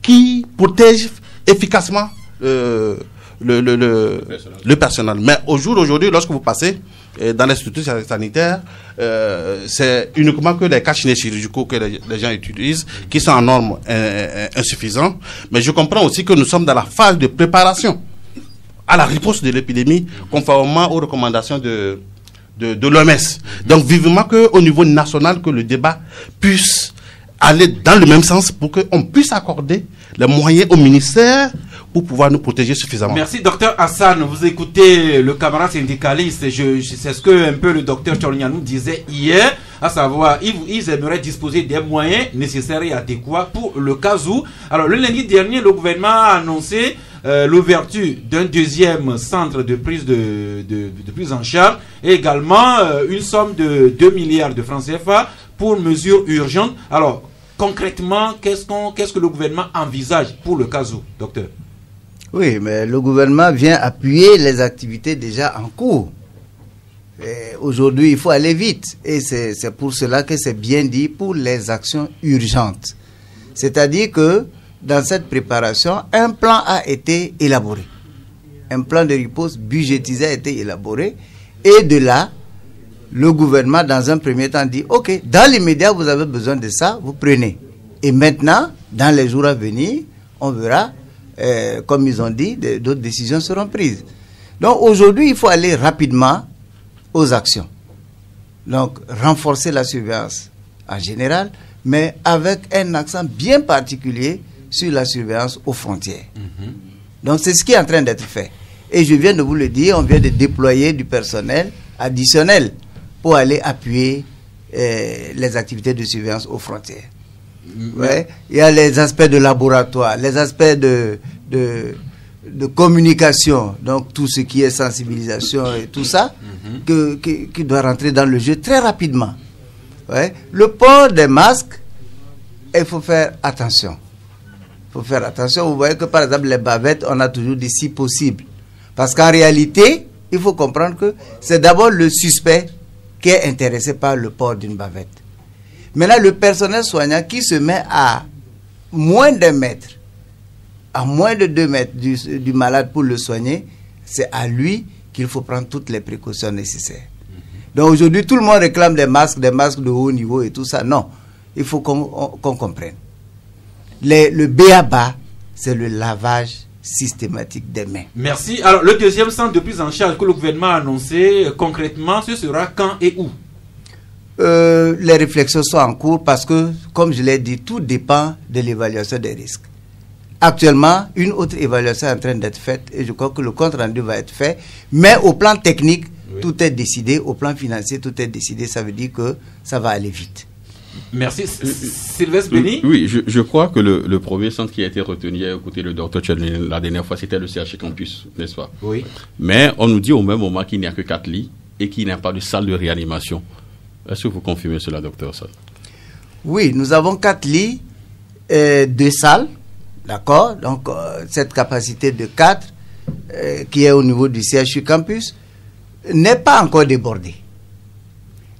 qui protègent efficacement le personnel. Mais au jour d'aujourd'hui, lorsque vous passez dans les structures sanitaires, c'est uniquement que les cache-nez chirurgicaux que les gens utilisent, qui sont en normes insuffisants. Mais je comprends aussi que nous sommes dans la phase de préparation à la riposte de l'épidémie, conformément aux recommandations de l'OMS. Donc vivement qu'au niveau national, que le débat puisse aller dans le même sens pour qu'on puisse accorder les moyens au ministère pour pouvoir nous protéger suffisamment. Merci, docteur Hassan. Vous écoutez le camarade syndicaliste. C'est ce que un peu le docteur Tchornianou disait hier, à savoir, ils aimeraient disposer des moyens nécessaires et adéquats pour le cas où. Alors, le lundi dernier, le gouvernement a annoncé l'ouverture d'un deuxième centre de prise en charge et également une somme de 2 milliards de francs CFA pour mesures urgentes. Alors, concrètement, qu'est-ce que le gouvernement envisage pour le cas où, docteur? Oui, mais le gouvernement vient appuyer les activités déjà en cours. Aujourd'hui, il faut aller vite. Et c'est pour cela que c'est bien dit pour les actions urgentes. C'est-à-dire que dans cette préparation, un plan a été élaboré. Un plan de riposte budgétisé a été élaboré. Et de là, le gouvernement, dans un premier temps, dit « Ok, dans l'immédiat, vous avez besoin de ça, vous prenez. » Et maintenant, dans les jours à venir, on verra, comme ils ont dit, d'autres décisions seront prises. Donc aujourd'hui, il faut aller rapidement aux actions. Donc, renforcer la surveillance en général, mais avec un accent bien particulier sur la surveillance aux frontières. Donc, c'est ce qui est en train d'être fait. Et je viens de vous le dire, on vient de déployer du personnel additionnel pour aller appuyer les activités de surveillance aux frontières. Ouais. Il y a les aspects de laboratoire, les aspects de communication, donc tout ce qui est sensibilisation et tout ça, qui doit rentrer dans le jeu très rapidement. Ouais. Le port des masques, il faut faire attention. Il faut faire attention. Vous voyez que par exemple les bavettes, on a toujours dit si possible. Parce qu'en réalité, il faut comprendre que c'est d'abord le suspect qui est intéressé par le port d'une bavette. Maintenant, le personnel soignant qui se met à moins d'1 mètre, à moins de 2 mètres du malade pour le soigner, c'est à lui qu'il faut prendre toutes les précautions nécessaires. Donc aujourd'hui, tout le monde réclame des masques de haut niveau et tout ça. Non, il faut qu'on comprenne. Le b.a.-ba, c'est le lavage systématique des mains. Merci. Alors, le deuxième centre de prise en charge que le gouvernement a annoncé, concrètement, ce sera quand et où? Les réflexions sont en cours parce que, comme je l'ai dit, tout dépend de l'évaluation des risques. Actuellement, une autre évaluation est en train d'être faite et je crois que le compte rendu va être fait. Mais au plan technique, tout est décidé. Au plan financier, tout est décidé. Ça veut dire que ça va aller vite. Merci. Sylvestre Béni? Oui, je crois que le premier centre qui a été retenu à écouter le docteur Tchadlin la dernière fois, c'était le CHU Campus, n'est-ce pas? Oui. Mais on nous dit au même moment qu'il n'y a que 4 lits et qu'il n'y a pas de salle de réanimation. Est-ce que vous confirmez cela, docteur Sall? Oui, nous avons 4 lits, 2 salles, d'accord? Donc, cette capacité de 4 qui est au niveau du CHU Campus n'est pas encore débordée.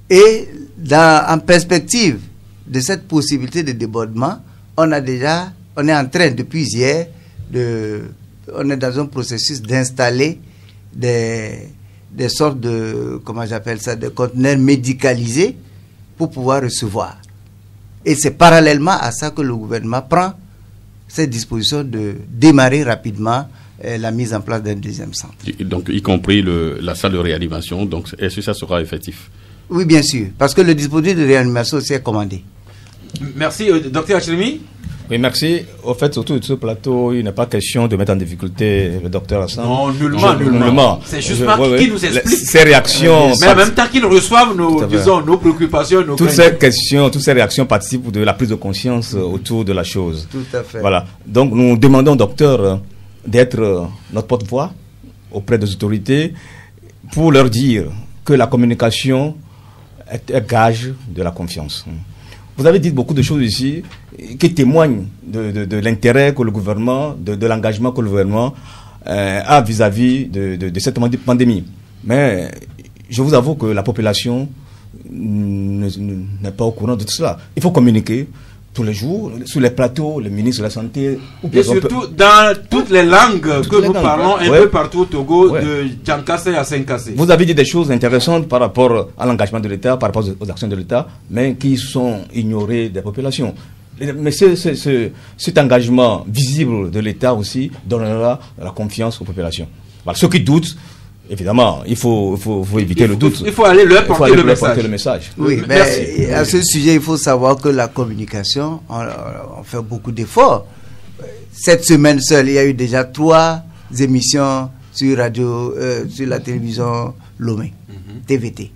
Et en perspective de cette possibilité de débordement, on est en train, depuis hier, on est dans un processus d'installer des sortes de, comment j'appelle ça, de conteneurs médicalisés pour pouvoir recevoir. Et c'est parallèlement à ça que le gouvernement prend cette disposition de démarrer rapidement la mise en place d'un deuxième centre. Donc, y compris la salle de réanimation, donc est-ce que ça sera effectif? Oui, bien sûr, parce que le dispositif de réanimation aussi est commandé. Merci, docteur Hachrimi. Oui, merci. Au fait, surtout sur ce plateau, il n'est pas question de mettre en difficulté le docteur Hassan. Non, nullement. C'est juste qui nous explique ces réactions. Mais en même temps qu'ils reçoivent nos préoccupations, nos toutes ces questions, toutes ces réactions participent de la prise de conscience autour de la chose. Tout à fait. Voilà. Donc, nous demandons au docteur d'être notre porte-voix auprès des autorités pour leur dire que la communication est un gage de la confiance. Vous avez dit beaucoup de choses ici qui témoignent de l'intérêt que le gouvernement, de l'engagement que le gouvernement a vis-à-vis de cette pandémie. Mais je vous avoue que la population n'est pas au courant de tout cela. Il faut communiquer tous les jours, sur les plateaux, le ministre de la Santé. Et surtout dans toutes les langues que nous parlons un peu partout au Togo, de Djankassé à Senkassé. Vous avez dit des choses intéressantes par rapport à l'engagement de l'État, par rapport aux actions de l'État, mais qui sont ignorées des populations. Mais cet engagement visible de l'État aussi donnera la confiance aux populations. Voilà. Ceux qui doutent, évidemment, il faut éviter le doute. Il faut aller leur porter le message. Oui, mais à ce sujet, il faut savoir que la communication, on fait beaucoup d'efforts. Cette semaine seule, il y a eu déjà 3 émissions sur sur la télévision Lomé, TVT,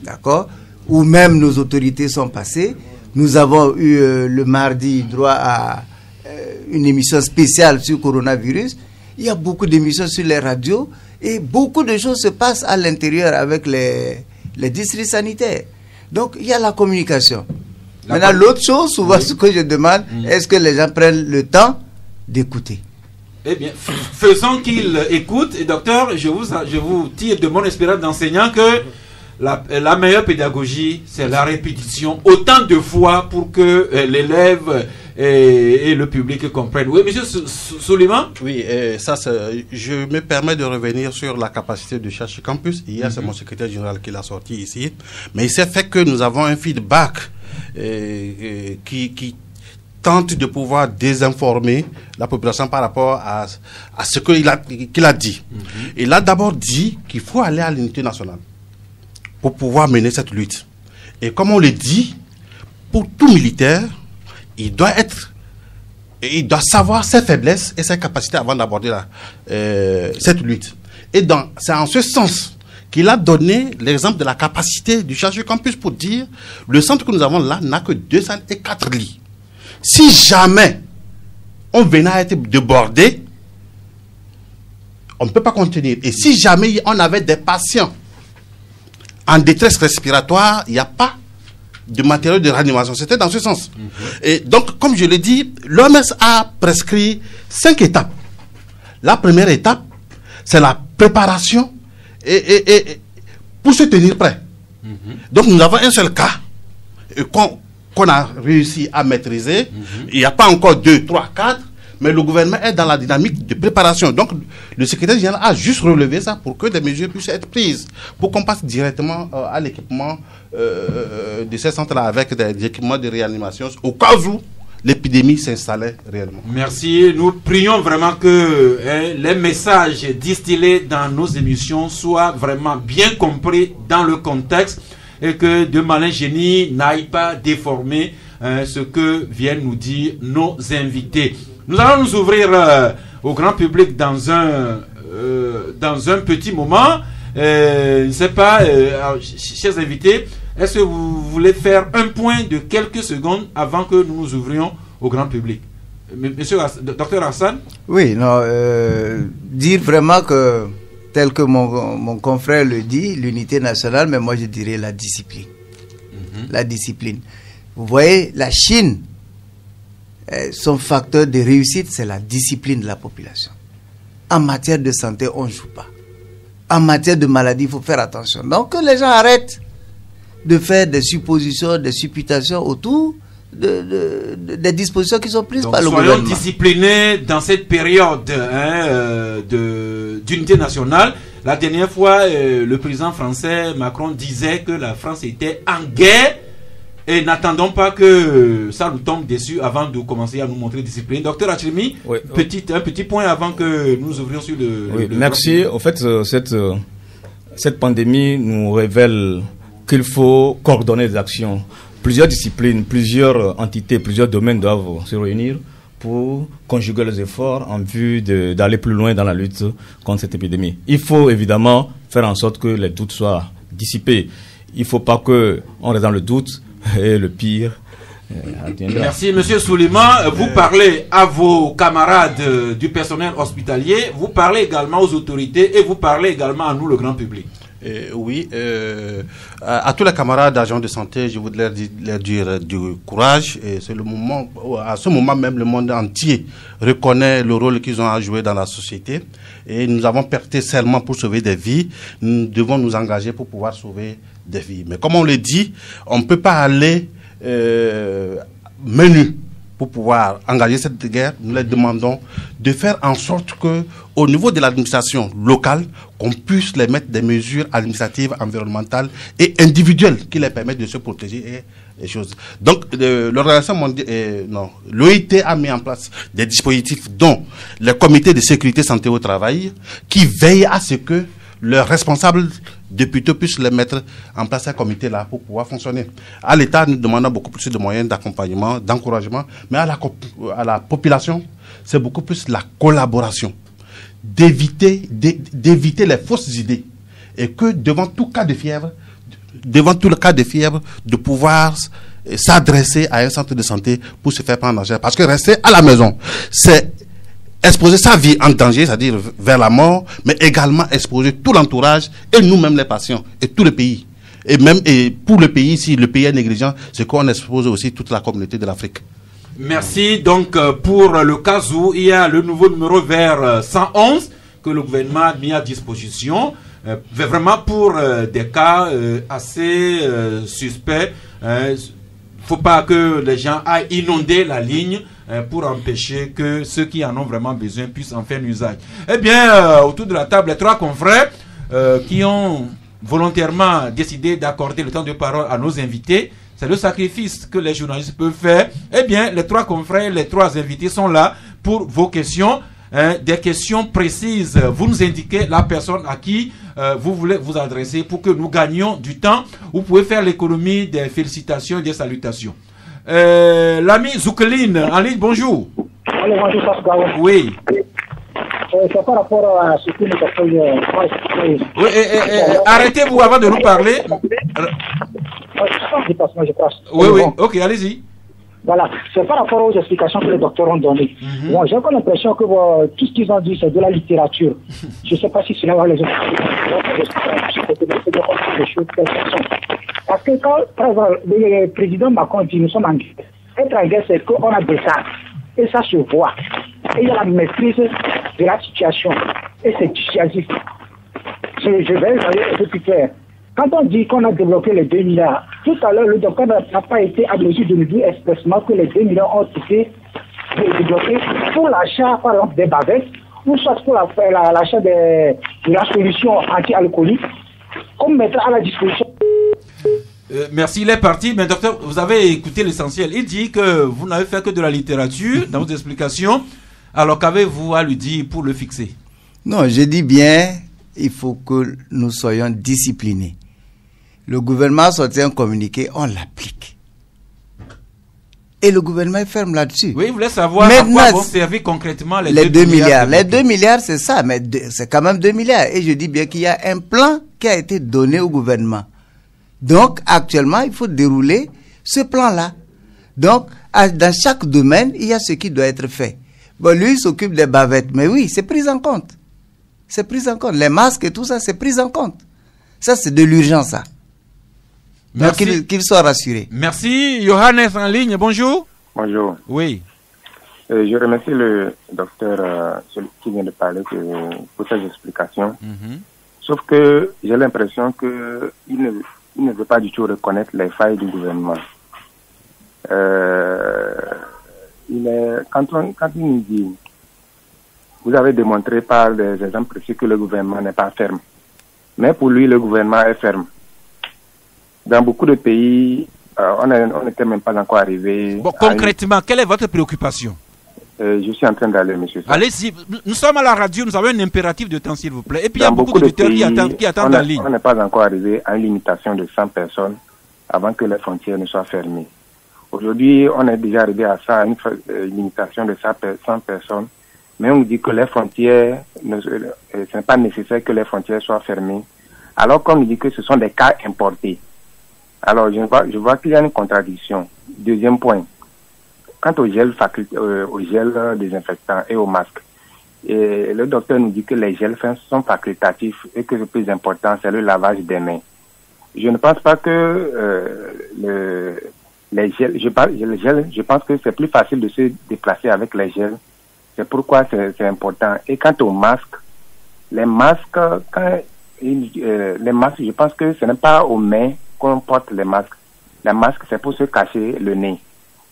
d'accord, où même nos autorités sont passées. Nous avons eu le mardi droit à une émission spéciale sur coronavirus. Il y a beaucoup d'émissions sur les radios. Et beaucoup de choses se passent à l'intérieur avec les districts sanitaires. Donc, il y a la communication. Maintenant, l'autre chose, souvent, ce que je demande, est-ce que les gens prennent le temps d'écouter? Eh bien, faisons qu'ils écoutent. Et docteur, je vous tire de mon expérience d'enseignant que la meilleure pédagogie, c'est la répétition autant de fois pour que l'élève et le public comprennent. Oui, monsieur Souliman? Oui, je me permets de revenir sur la capacité de CHU Campus. Hier, c'est mon secrétaire général qui l'a sorti ici. Mais il s'est fait que nous avons un feedback qui tente de pouvoir désinformer la population par rapport à ce qu'il a dit. Il a d'abord dit qu'il faut aller à l'unité nationale pour pouvoir mener cette lutte. Et comme on le dit, pour tout militaire, il doit savoir ses faiblesses et ses capacités avant d'aborder cette lutte. Et c'est en ce sens qu'il a donné l'exemple de la capacité du chargé campus pour dire le centre que nous avons là n'a que 2 salles et 4 lits. Si jamais on venait à être débordé, on ne peut pas contenir. Et si jamais on avait des patients en détresse respiratoire, il n'y a pas de matériel de réanimation. C'était dans ce sens. Et donc, comme je l'ai dit, l'OMS a prescrit 5 étapes. La première étape, c'est la préparation et pour se tenir prêt. Donc, nous avons un seul cas qu'on a réussi à maîtriser. Il n'y a pas encore 2, 3, 4. Mais le gouvernement est dans la dynamique de préparation. Donc, le secrétaire général a juste relevé ça pour que des mesures puissent être prises. Pour qu'on passe directement à l'équipement de ces centres-là avec des équipements de réanimation au cas où l'épidémie s'installait réellement. Merci. Nous prions vraiment que les messages distillés dans nos émissions soient vraiment bien compris dans le contexte et que de malin génie n'aille pas déformer ce que viennent nous dire nos invités. Nous allons nous ouvrir au grand public dans un petit moment. Je ne sais pas, chers invités, est-ce que vous voulez faire un point de quelques secondes avant que nous nous ouvrions au grand public? Monsieur, Dr Hassan? Oui, non, dire vraiment que, tel que mon confrère le dit, l'unité nationale, mais moi je dirais la discipline. La discipline. Vous voyez, la Chine, son facteur de réussite, c'est la discipline de la population. En matière de santé, on ne joue pas. En matière de maladie, il faut faire attention. Donc, que les gens arrêtent de faire des suppositions, des supputations autour des dispositions qui sont prises par le gouvernement. Soyons disciplinés dans cette période d'unité nationale. La dernière fois, le président français Macron disait que la France était en guerre. Et n'attendons pas que ça nous tombe dessus avant de commencer à nous montrer discipline. Docteur Achimi, oui, un petit point avant que nous ouvrions sur le... Oui, merci. En fait, cette pandémie nous révèle qu'il faut coordonner les actions. Plusieurs disciplines, plusieurs entités, plusieurs domaines doivent se réunir pour conjuguer les efforts en vue d'aller plus loin dans la lutte contre cette épidémie. Il faut évidemment faire en sorte que les doutes soient dissipés. Il ne faut pas qu'on reste dans le doute. Et le pire. Merci, monsieur Souliman. Vous parlez à vos camarades du personnel hospitalier, vous parlez également aux autorités et vous parlez également à nous, le grand public. Oui, à tous les camarades agents de santé, je voudrais leur dire du courage. Et c'est le moment, à ce moment même, le monde entier reconnaît le rôle qu'ils ont à jouer dans la société. Et nous avons prêté serment pour sauver des vies. Nous devons nous engager pour pouvoir sauver des vies. Mais comme on le dit, on ne peut pas aller menu pour pouvoir engager cette guerre. Nous les demandons de faire en sorte que, au niveau de l'administration locale, qu'on puisse les mettre des mesures administratives, environnementales et individuelles qui les permettent de se protéger et les choses. Donc, l'Organisation mondiale, l'OIT a mis en place des dispositifs dont le comité de sécurité santé au travail qui veille à ce que leurs responsables députés puissent les mettre en place un comité là pour pouvoir fonctionner. À l'État, nous demandons beaucoup plus de moyens d'accompagnement, d'encouragement, mais à la population, c'est beaucoup plus la collaboration, d'éviter les fausses idées et que devant tout cas de fièvre, de pouvoir s'adresser à un centre de santé pour se faire prendre en charge. Parce que rester à la maison, c'est exposer sa vie en danger, c'est-à-dire vers la mort, mais également exposer tout l'entourage et nous-mêmes les patients et tout le pays. Et même pour le pays, si le pays est négligent, c'est qu'on expose aussi toute la communauté de l'Afrique. Merci. Donc, pour le cas où il y a le nouveau numéro vers 111 que le gouvernement a mis à disposition, vraiment pour des cas assez suspects. Faut pas que les gens aillent inonder la ligne pour empêcher que ceux qui en ont vraiment besoin puissent en faire usage. Eh bien, autour de la table, les trois confrères qui ont volontairement décidé d'accorder le temps de parole à nos invités, c'est le sacrifice que les journalistes peuvent faire. Eh bien, les trois confrères, les trois invités sont là pour vos questions. des questions précises. Vous nous indiquez la personne à qui vous voulez vous adresser pour que nous gagnions du temps. Vous pouvez faire l'économie des félicitations et des salutations. L'ami Zoukeline, en ligne, bonjour. Allô, bonjour, Pascal. Oui. C'est par rapport à ce que nous avons fait. Oui, arrêtez-vous avant de nous parler. Oui, oui, ok, allez-y. Voilà, c'est par rapport aux explications que les docteurs ont données. Bon, j'ai encore l'impression que tout ce qu'ils ont dit, c'est de la littérature. Je ne sais pas si cela va les parce que quand, par exemple, le président Macron dit nous sommes en guerre. Être en guerre, c'est qu'on a des armes. Et ça se voit. Et il y a la maîtrise de la situation. Et c'est dissuasif. Je vais aller un peu plus clair. Quand on dit qu'on a développé les 2 milliards, tout à l'heure, le docteur n'a pas été à mesure de nous dire expressément que les 2 milliards ont été développés pour l'achat, par exemple, des bavettes, ou soit pour l'achat de la solution anti-alcoolique, qu'on mettra à la disposition. Merci, il est parti. Mais docteur, vous avez écouté l'essentiel. Il dit que vous n'avez fait que de la littérature dans vos explications. Alors qu'avez-vous à lui dire pour le fixer? Non, je dis bien, il faut que nous soyons disciplinés. Le gouvernement a sorti un communiqué, on l'applique. Et le gouvernement est ferme là-dessus. Oui, il voulait savoir maintenant, à quoi vont servir concrètement les 2 milliards. Les 2 milliards, c'est ça, mais c'est quand même 2 milliards. Et je dis bien qu'il y a un plan qui a été donné au gouvernement. Donc, actuellement, il faut dérouler ce plan-là. Donc, dans chaque domaine, il y a ce qui doit être fait. Bon, lui, il s'occupe des bavettes. Mais oui, c'est pris en compte. C'est pris en compte. Les masques et tout ça, c'est pris en compte. Ça, c'est de l'urgence, ça. Merci. Donc, qu'il soit rassuré. Merci. Johannes en ligne, bonjour. Bonjour. Oui. Je remercie le docteur celui qui vient de parler pour ses explications. Sauf que j'ai l'impression qu'il ne veut pas du tout reconnaître les failles du gouvernement. Quand il nous dit, vous avez démontré par des exemples précis que le gouvernement n'est pas ferme. Mais pour lui, le gouvernement est ferme. Dans beaucoup de pays, on n'était même pas encore arrivé. Bon, concrètement, quelle est votre préoccupation? Je suis en train d'aller, monsieur. Allez-y, nous sommes à la radio, nous avons un impératif de temps, s'il vous plaît. Et puis, il y a beaucoup d'auditeurs qui attendent en ligne. On n'est pas encore arrivé à une limitation de 100 personnes avant que les frontières ne soient fermées. Aujourd'hui, on est déjà arrivé à ça, à une limitation de 100 personnes. Mais on dit que les frontières, ce n'est pas nécessaire que les frontières soient fermées. Alors qu'on nous dit que ce sont des cas importés. Alors, je vois qu'il y a une contradiction. Deuxième point. Quant au gel désinfectant et aux masques, et le docteur nous dit que les gels sont facultatifs et que le plus important, c'est le lavage des mains. Je ne pense pas que les gels, je pense que c'est plus facile de se déplacer avec les gels. C'est pourquoi c'est important. Et quant aux masques, les masques, je pense que ce n'est pas aux mains qu'on porte les masques. Les masques, c'est pour se cacher le nez.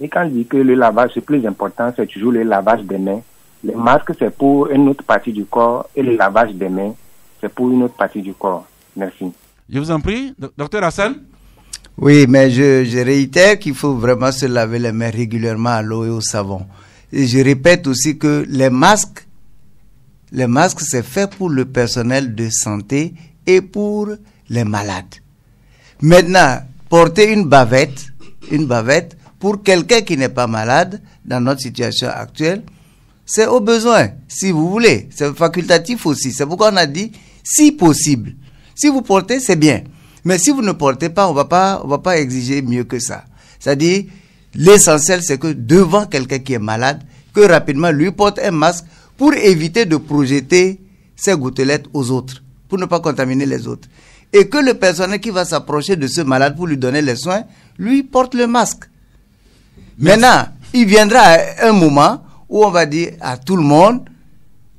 Et quand je dis que le lavage, c'est plus important, c'est toujours le lavage des mains. Les masques, c'est pour une autre partie du corps et le lavage des mains, c'est pour une autre partie du corps. Merci. Je vous en prie, docteur Hassan. Oui, mais je réitère qu'il faut vraiment se laver les mains régulièrement à l'eau et au savon. Et je répète aussi que les masques, c'est fait pour le personnel de santé et pour les malades. Maintenant, porter une bavette, pour quelqu'un qui n'est pas malade, dans notre situation actuelle, c'est au besoin, si vous voulez. C'est facultatif aussi. C'est pourquoi on a dit, si possible. Si vous portez, c'est bien. Mais si vous ne portez pas, on va pas exiger mieux que ça. C'est-à-dire, l'essentiel, c'est que devant quelqu'un qui est malade, que rapidement lui porte un masque pour éviter de projeter ses gouttelettes aux autres, pour ne pas contaminer les autres. Et que le personnel qui va s'approcher de ce malade pour lui donner les soins, lui porte le masque. Merci. Maintenant, il viendra un moment où on va dire à tout le monde,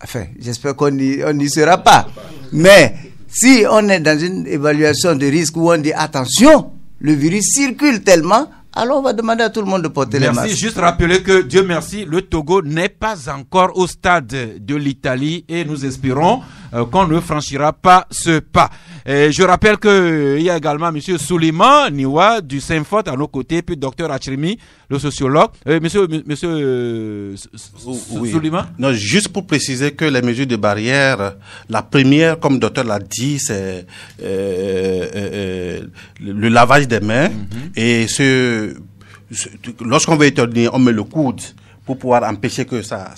enfin, j'espère qu'on n'y sera pas, mais si on est dans une évaluation de risque où on dit attention, le virus circule tellement, alors on va demander à tout le monde de porter les masques. Merci, juste rappeler que, Dieu merci, le Togo n'est pas encore au stade de l'Italie et nous espérons qu'on ne franchira pas ce pas. Et je rappelle que il y a également monsieur Souliman Niwa du Saint-Fort à nos côtés, puis docteur Achrimi, le sociologue. Monsieur Souliman. Non, juste pour préciser que les mesures de barrière, la première, comme le docteur l'a dit, c'est le lavage des mains. Et lorsqu'on veut éternuer, on met le coude pour pouvoir empêcher que ça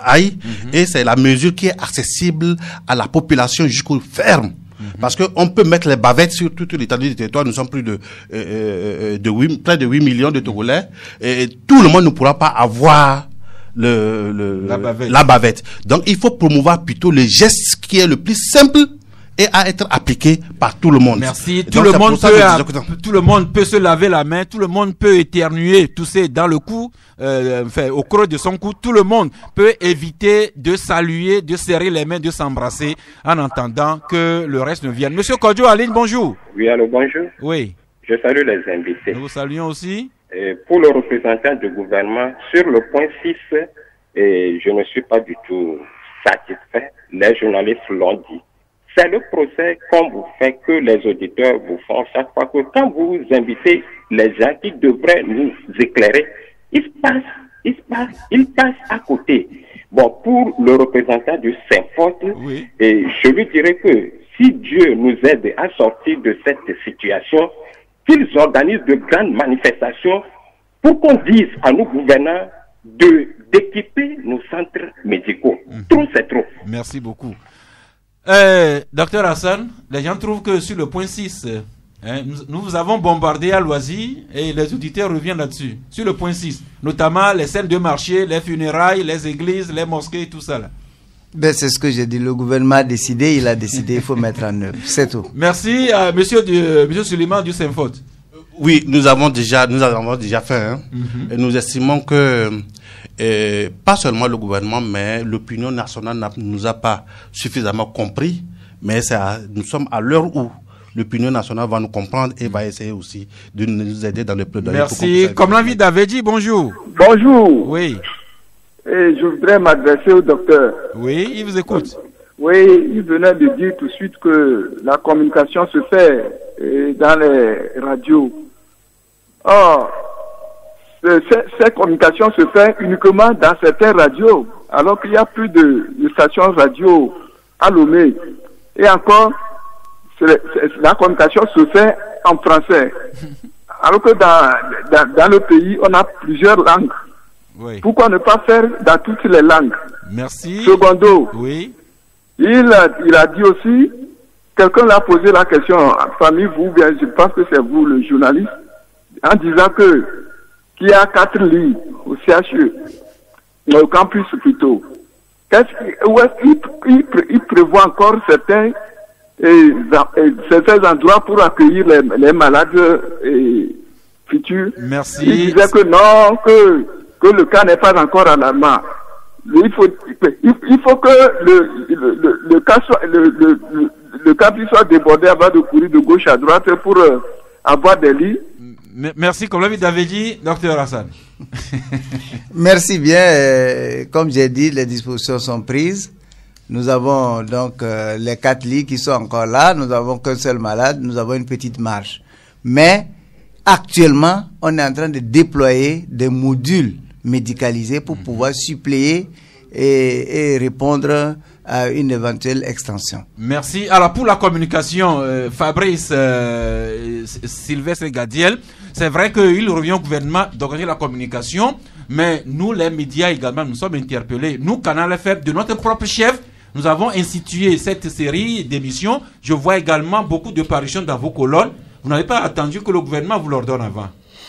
aille. Et c'est la mesure qui est accessible à la population jusqu'aux fermes. Parce qu'on peut mettre les bavettes sur toute l'étendue du territoire. Nous sommes près de 8 millions de Togolais. Et tout le monde ne pourra pas avoir la bavette. Donc, il faut promouvoir plutôt le geste qui est le plus simple et à être appliqué par tout le monde. Merci. Tout le monde peut se laver la main, tout le monde peut éternuer, tousser dans le cou, au creux de son cou. Tout le monde peut éviter de saluer, de serrer les mains, de s'embrasser en attendant que le reste ne vienne. Monsieur Kodjo Aline, bonjour. Oui, allô, bonjour. Oui. Je salue les invités. Nous vous saluons aussi. Pour le représentant du gouvernement, sur le point 6, je ne suis pas du tout satisfait. Les journalistes l'ont dit. C'est le procès qu'on vous fait, que les auditeurs vous font chaque fois que quand vous invitez les gens qui devraient nous éclairer, ils passent à côté. Bon, pour le représentant du Saint-Fort, et je lui dirais que si Dieu nous aide à sortir de cette situation, qu'ils organisent de grandes manifestations pour qu'on dise à nos gouvernants d'équiper nos centres médicaux. Trop, c'est trop. Merci beaucoup. Docteur Hassan, les gens trouvent que sur le point 6, nous vous avons bombardé à loisir et les auditeurs reviennent là-dessus. Sur le point 6, notamment les scènes de marché, les funérailles, les églises, les mosquées, tout ça là. Ben, c'est ce que j'ai dit. Le gouvernement a décidé, il faut mettre en œuvre. C'est tout. Merci à monsieur Suleiman du Saint-Fort. Oui, nous avons déjà fait. Et nous estimons que pas seulement le gouvernement, mais l'opinion nationale ne nous a pas suffisamment compris. Mais nous sommes à l'heure où l'opinion nationale va nous comprendre et va essayer aussi de nous aider dans le plaidoyer. Merci. Comme l'envie d'avait dit, bonjour. Bonjour. Oui. Et je voudrais m'adresser au docteur. Oui, il vous écoute. Oui, il venait de dire tout de suite que la communication se fait dans les radios. Or, cette communication se fait uniquement dans certaines radios, alors qu'il y a plus de stations radio à Lomé. Et encore, la communication se fait en français. Alors que dans le pays, on a plusieurs langues. Oui. Pourquoi ne pas faire dans toutes les langues? Merci. Secondo, oui. Il a dit aussi, quelqu'un l'a posé la question, parmi vous, bien, je pense que c'est vous le journaliste, en disant qu'il y a 4 lits au CHU, au campus plutôt. Il prévoit encore certains endroits pour accueillir les malades futurs. Merci. Il disait que non, que le cas n'est pas encore alarmant. Il faut que le campus soit débordé avant de courir de gauche à droite pour avoir des lits. Merci, comme l'avait dit, docteur Hassan. Merci bien. Comme j'ai dit, les dispositions sont prises. Nous avons donc les 4 lits qui sont encore là. Nous n'avons qu'un seul malade. Nous avons une petite marge. Mais actuellement, on est en train de déployer des modules médicalisés pour pouvoir suppléer et répondre à une éventuelle extension. Merci. Alors pour la communication, Fabrice Sylvestre Gadiel, c'est vrai qu'il revient au gouvernement d'organiser la communication, mais nous les médias également, nous sommes interpellés. Nous, Canal FM, de notre propre chef, nous avons institué cette série d'émissions. Je vois également beaucoup de parutions dans vos colonnes. Vous n'avez pas attendu que le gouvernement vous l'ordonne avant.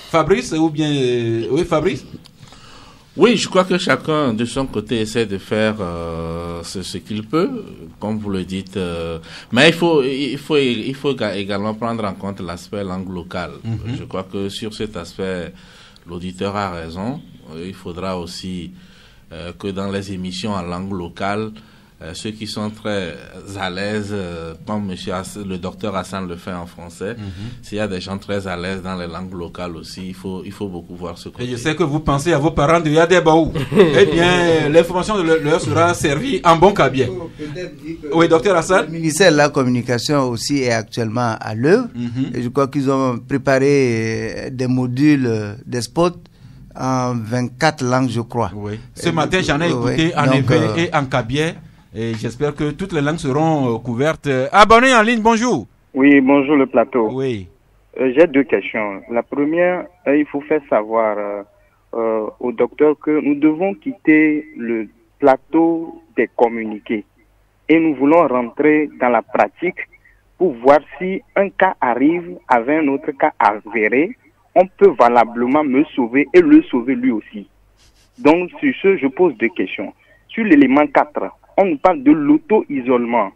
Fabrice, ou bien... oui, Fabrice? Oui, je crois que chacun de son côté essaie de faire ce qu'il peut, comme vous le dites. Mais il faut également prendre en compte l'aspect langue locale. Je crois que sur cet aspect, l'auditeur a raison. Il faudra aussi que dans les émissions en langue locale, ceux qui sont très à l'aise, comme le docteur Hassan le fait en français. S'il y a des gens très à l'aise dans les langues locales aussi, il faut beaucoup voir ce côté. Et je sais que vous pensez à vos parents de Yadébaou. Eh bien, l'information leur sera servie en bon cas bien. Oui, docteur Hassan. Le ministère de la Communication aussi est actuellement à l'œuvre. Et je crois qu'ils ont préparé des modules, des spots en 24 langues, je crois. Oui. Ce matin, j'en ai écouté en Ewe et en Kabie. Et j'espère que toutes les langues seront couvertes. Abonné en ligne, bonjour. Oui, bonjour le plateau. Oui. J'ai deux questions. La première, il faut faire savoir au docteur que nous devons quitter le plateau des communiqués et nous voulons rentrer dans la pratique pour voir si un cas arrive avec un autre cas avéré, on peut valablement me sauver et le sauver lui aussi. Donc, sur ce, je pose deux questions. Sur l'élément 4, on nous parle de l'auto-isolement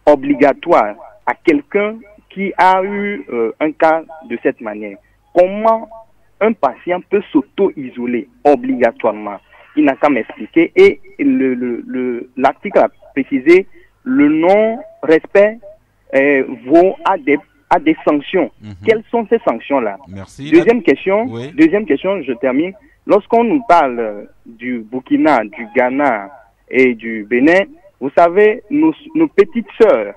obligatoire à quelqu'un qui a eu un cas de cette manière. Comment un patient peut s'auto-isoler obligatoirement? Il n'a qu'à m'expliquer. Et l'article a précisé le non-respect vaut à des sanctions. Quelles sont ces sanctions-là? Merci. Deuxième question, je termine. Lorsqu'on nous parle du Burkina, du Ghana et du Bénin, vous savez, nos petites sœurs,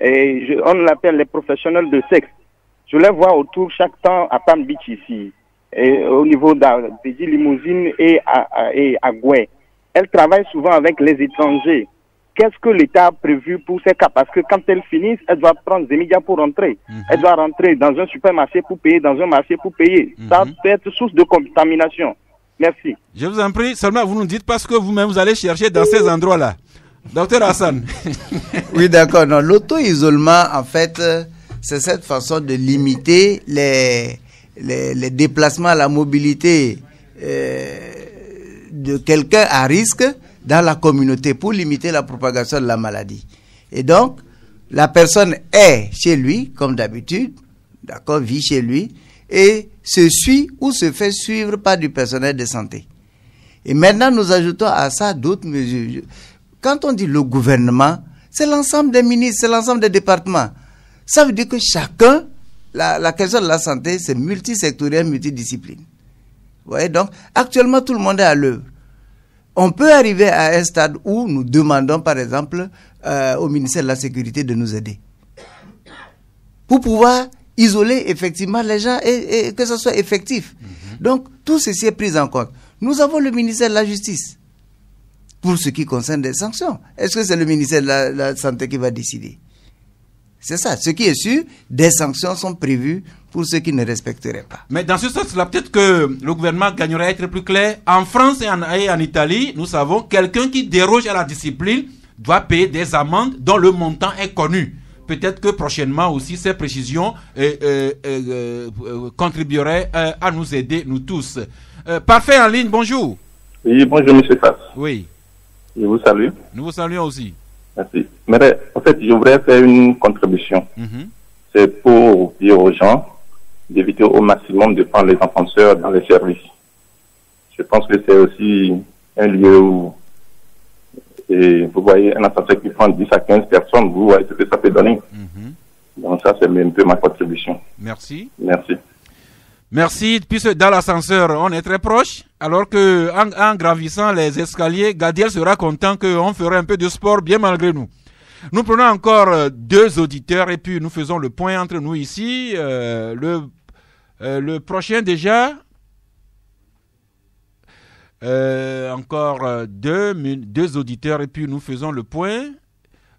on l'appelle les professionnels de sexe, je les vois autour chaque temps à Palm Beach ici, et au niveau des limousines et à Goué. Elles travaillent souvent avec les étrangers. Qu'est-ce que l'État a prévu pour ces cas? Parce que quand elles finissent, elles doivent prendre des médias pour rentrer. Elles doivent rentrer dans un supermarché pour payer, dans un marché pour payer. Ça peut être source de contamination. Merci. Je vous en prie, seulement vous nous dites parce que vous-même vous allez chercher dans ces endroits-là. Docteur Hassan. Oui, d'accord. Non, l'auto-isolement, en fait, c'est cette façon de limiter les déplacements, la mobilité de quelqu'un à risque dans la communauté pour limiter la propagation de la maladie. Et donc, la personne est chez lui, comme d'habitude, d'accord, vit chez lui, et se suit ou se fait suivre par du personnel de santé. Et maintenant, nous ajoutons à ça d'autres mesures. Quand on dit le gouvernement, c'est l'ensemble des ministres, c'est l'ensemble des départements. Ça veut dire que chacun, la question de la santé, c'est multisectoriel, multidiscipline. Vous voyez, donc, actuellement, tout le monde est à l'œuvre. On peut arriver à un stade où nous demandons, par exemple, au ministère de la Sécurité de nous aider. Pour pouvoir isoler effectivement les gens et que ce soit effectif. Donc, tout ceci est pris en compte. Nous avons le ministère de la Justice. Pour ce qui concerne des sanctions. Est-ce que c'est le ministère de la Santé qui va décider? C'est ça. Ce qui est sûr, des sanctions sont prévues pour ceux qui ne respecteraient pas. Mais dans ce sens-là, peut-être que le gouvernement gagnerait à être plus clair. En France et en Italie, nous savons, quelqu'un qui déroge à la discipline doit payer des amendes dont le montant est connu. Peut-être que prochainement aussi, ces précisions contribueraient à nous aider, nous tous. Parfait en ligne, bonjour. Oui, bonjour, M. Fass. Oui. Je vous salue. Nous vous saluons aussi. Merci. Mais en fait, je voudrais faire une contribution. C'est pour dire aux gens d'éviter au maximum de prendre les enfants sœurs dans les services. Je pense que c'est aussi un lieu où, et vous voyez un ascenseur qui prend 10 à 15 personnes, vous voyez ce que ça peut donner. Donc ça, c'est un peu ma contribution. Merci. Merci. Merci. Puisque dans l'ascenseur, on est très proche, alors que en gravissant les escaliers, Gadiel sera content qu'on ferait un peu de sport bien malgré nous. Nous prenons encore deux auditeurs et puis nous faisons le point entre nous ici. Le prochain déjà. Encore deux auditeurs et puis nous faisons le point.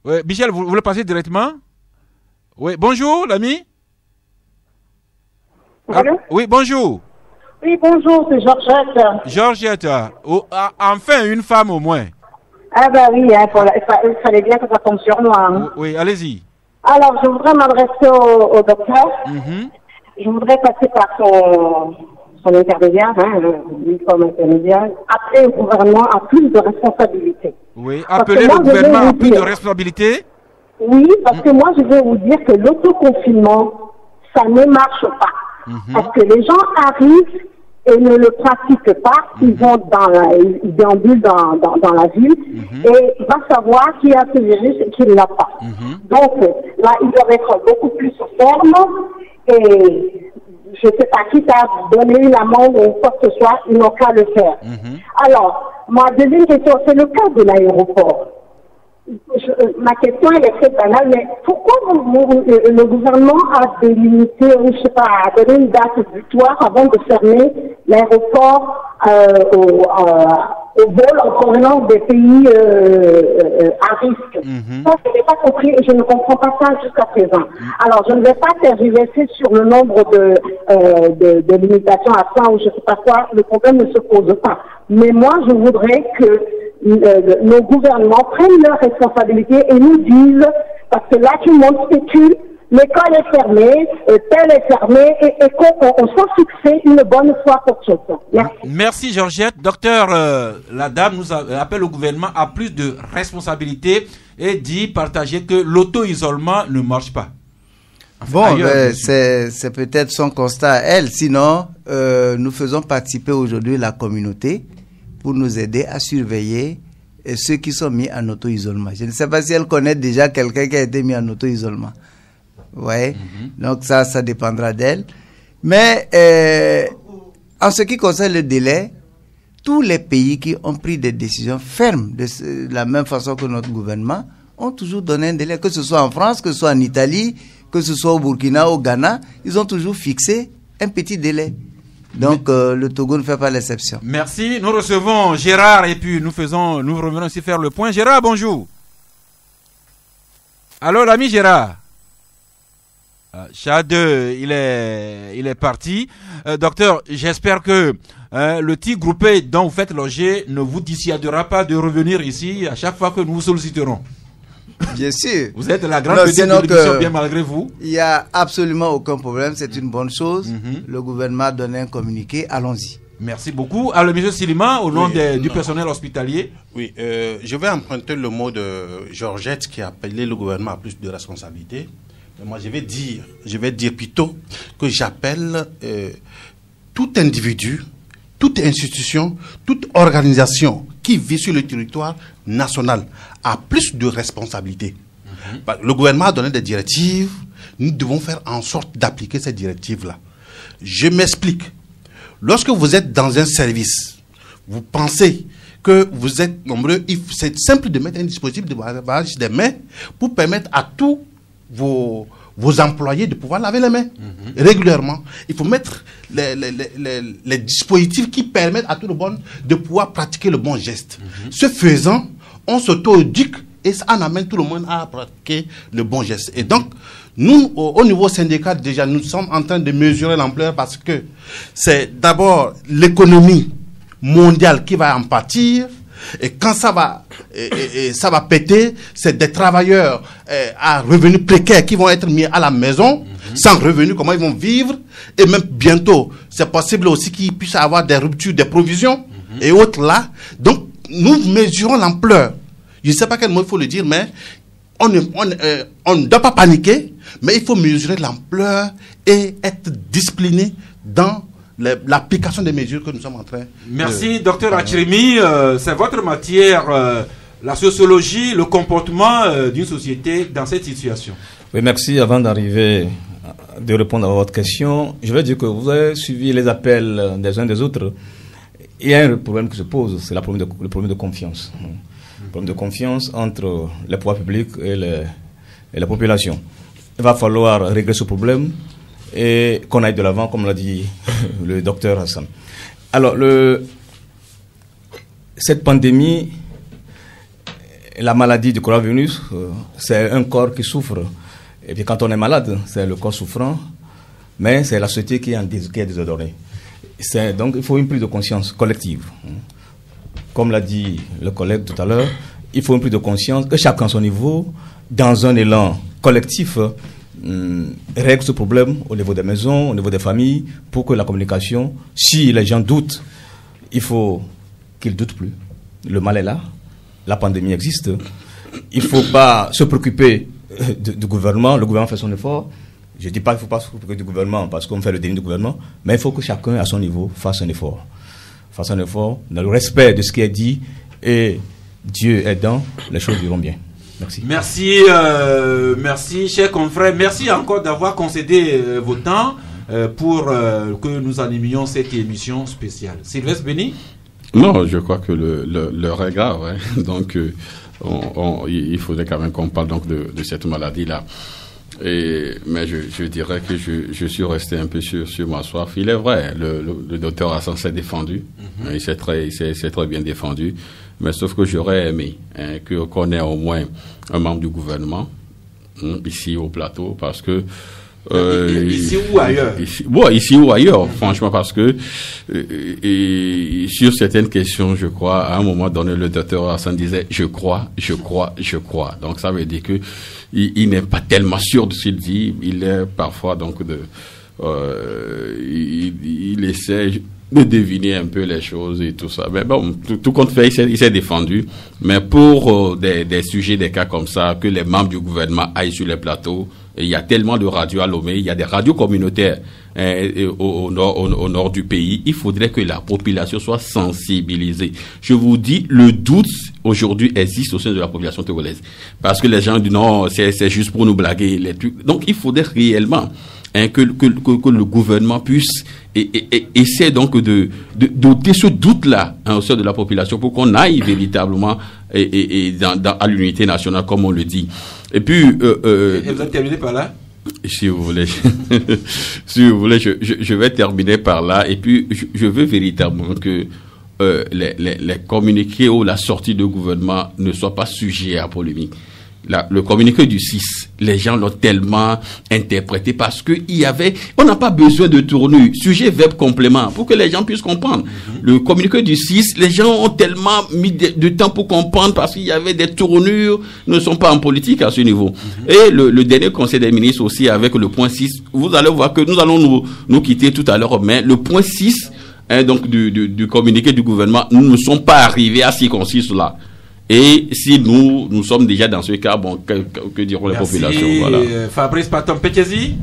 Ouais, Michel, vous le passez directement? Oui, bonjour l'ami. Ah, oui, bonjour. Oui, bonjour, c'est Georgette. Georgette, enfin une femme au moins. Ah bah oui, hein, il fallait bien que ça tombe sur moi. Hein. Oui, allez-y. Alors, je voudrais m'adresser au docteur. Je voudrais passer par son intermédiaire, lui comme intermédiaire, appeler le gouvernement à plus de responsabilité. Oui, appeler le gouvernement à plus de responsabilité. Oui, parce que moi, je vais vous dire que l'autoconfinement, ça ne marche pas. Parce que les gens arrivent et ne le pratiquent pas, ils déambulent dans la ville et va savoir qui a ce virus et qui ne l'a pas. Donc là, ils doivent être beaucoup plus fermes et je ne sais pas qui t'a donné une amende ou quoi que ce soit, ils n'ont qu'à le faire. Alors, ma deuxième question, c'est le cas de l'aéroport. Ma question elle est très banale, mais pourquoi le gouvernement a délimité, ou je sais pas, a donné une date butoir avant de fermer l'aéroport au vol en provenance des pays à risque? Ça, je n'ai pas compris et je ne comprends pas ça jusqu'à présent. Alors, je ne vais pas tergiverser sur le nombre de limitations à 100 ou je ne sais pas quoi, le problème ne se pose pas. Mais moi, je voudrais que nos gouvernements prennent leurs responsabilités et nous disent, parce que là tout le monde spécule, l'école est fermée, tel est fermé, et qu'on soit fixé une bonne fois pour toutes. Merci. Merci Georgette. Docteur, la dame nous appelle au gouvernement à plus de responsabilités et dit partager que l'auto-isolement ne marche pas. Enfin, bon, c'est peut-être son constat à elle. Sinon, nous faisons participer aujourd'hui la communauté pour nous aider à surveiller ceux qui sont mis en auto-isolement. Je ne sais pas si elle connaît déjà quelqu'un qui a été mis en auto-isolement. Ouais. Donc ça dépendra d'elle. Mais en ce qui concerne le délai, tous les pays qui ont pris des décisions fermes de la même façon que notre gouvernement ont toujours donné un délai, que ce soit en France, que ce soit en Italie, que ce soit au Burkina, au Ghana, ils ont toujours fixé un petit délai. Donc le Togo ne fait pas l'exception. Merci. Nous recevons Gérard et puis nous revenons aussi faire le point. Gérard, bonjour. Allô, l'ami Gérard. Chad, il est parti. Docteur, j'espère que le petit groupé dont vous faites loger ne vous dissuadera pas de revenir ici à chaque fois que nous vous solliciterons. Bien sûr. Vous êtes la grande vedette de l'émission, bien malgré vous. Il n'y a absolument aucun problème, c'est une bonne chose. Le gouvernement a donné un communiqué, allons-y. Merci beaucoup. Alors, M. Silima, au nom du personnel hospitalier. Oui, je vais emprunter le mot de Georgette qui a appelé le gouvernement à plus de responsabilités. Moi, je vais dire plutôt que j'appelle tout individu, toute institution, toute organisation qui vit sur le territoire national a plus de responsabilités. Le gouvernement a donné des directives, nous devons faire en sorte d'appliquer ces directives-là. Je m'explique. Lorsque vous êtes dans un service, vous pensez que vous êtes nombreux, c'est simple de mettre un dispositif de lavage des mains pour permettre à tous vos employés de pouvoir laver les mains régulièrement. Il faut mettre les dispositifs qui permettent à tout le monde de pouvoir pratiquer le bon geste. Ce faisant, on s'auto-éduque et ça en amène tout le monde à pratiquer le bon geste. Et donc, nous, au niveau syndical, déjà, nous sommes en train de mesurer l'ampleur parce que c'est d'abord l'économie mondiale qui va en pâtir. Et quand ça va péter, c'est des travailleurs à revenus précaires qui vont être mis à la maison, sans revenus, comment ils vont vivre. Et même bientôt, c'est possible aussi qu'ils puissent avoir des ruptures des provisions et autres là. Donc, nous mesurons l'ampleur. Je ne sais pas quel mot il faut le dire, mais on ne doit pas paniquer, mais il faut mesurer l'ampleur et être discipliné dans l'application des mesures que nous sommes en train Merci, docteur Achirimi. C'est votre matière, la sociologie, le comportement d'une société dans cette situation. Oui, merci. Avant d'arriver, de répondre à votre question, je vais dire que vous avez suivi les appels des uns des autres. Il y a un problème qui se pose, c'est le problème de confiance. Le problème de confiance entre les pouvoirs publics et la population. Il va falloir régler ce problème et qu'on aille de l'avant, comme l'a dit le docteur Hassan. Alors, cette pandémie, la maladie du coronavirus, c'est un corps qui souffre. Et puis quand on est malade, c'est le corps souffrant, mais c'est la société qui est désordonnée. Donc, il faut une prise de conscience collective. Comme l'a dit le collègue tout à l'heure, il faut une prise de conscience que chacun à son niveau, dans un élan collectif, règle ce problème au niveau des maisons, au niveau des familles, pour que la communication, si les gens doutent, il faut qu'ils ne doutent plus. Le mal est là, la pandémie existe, il ne faut pas se préoccuper du gouvernement, le gouvernement fait son effort, Je ne dis pas qu'il ne faut pas s'occuper du gouvernement parce qu'on fait le déni du gouvernement, mais il faut que chacun, à son niveau, fasse un effort. Fasse un effort dans le respect de ce qui est dit, et Dieu aidant, les choses iront bien. Merci. Merci, chers confrères. Merci encore d'avoir concédé vos temps pour que nous animions cette émission spéciale. Sylvestre Béni? Non, je crois que l'heure est grave. Hein. Donc, il faudrait quand même qu'on parle donc de cette maladie-là. Mais je dirais que je suis resté un peu sur ma soif. Il est vrai, le docteur Hassan s'est défendu. Il s'est très bien défendu. Mais sauf que j'aurais aimé qu'on ait au moins un membre du gouvernement ici au plateau, parce que ici ou ailleurs? Ici ou ailleurs, franchement, parce que sur certaines questions, je crois, à un moment donné, le docteur Hassan disait je crois. Donc ça veut dire que il n'est pas tellement sûr de ce qu'il dit. Il est parfois donc il essaie de deviner un peu les choses et tout ça. Mais bon, tout compte fait, il s'est défendu. Mais pour des sujets, des cas comme ça, que les membres du gouvernement aillent sur les plateaux, il y a tellement de radios à Lomé, il y a des radios communautaires au nord du pays. Il faudrait que la population soit sensibilisée. Je vous dis, le doute aujourd'hui existe au sein de la population togolaise. Parce que les gens disent non, c'est juste pour nous blaguer les trucs. Donc il faudrait réellement que le gouvernement puisse essayer donc de doter ce doute-là au sein de la population pour qu'on aille véritablement à l'unité nationale, comme on le dit. Et puis... et vous avez terminé par là? Si vous voulez, je vais terminer par là. Et puis, je veux véritablement que les communiqués ou la sortie de gouvernement ne soient pas sujets à polémique. Le communiqué du 6, les gens l'ont tellement interprété parce que on n'a pas besoin de tournure, sujet, verbe, complément, pour que les gens puissent comprendre. Le communiqué du 6, les gens ont tellement mis de temps pour comprendre parce qu'il y avait des tournures, ne sont pas en politique à ce niveau. Et le dernier conseil des ministres aussi avec le point 6, vous allez voir que nous allons nous quitter tout à l'heure, mais le point 6, donc du communiqué du gouvernement, nous ne sommes pas arrivés à s'y consiste là. Et si nous sommes déjà dans ce cas, bon, que diront les populations? Voilà. Fabrice Paton-Pekezi?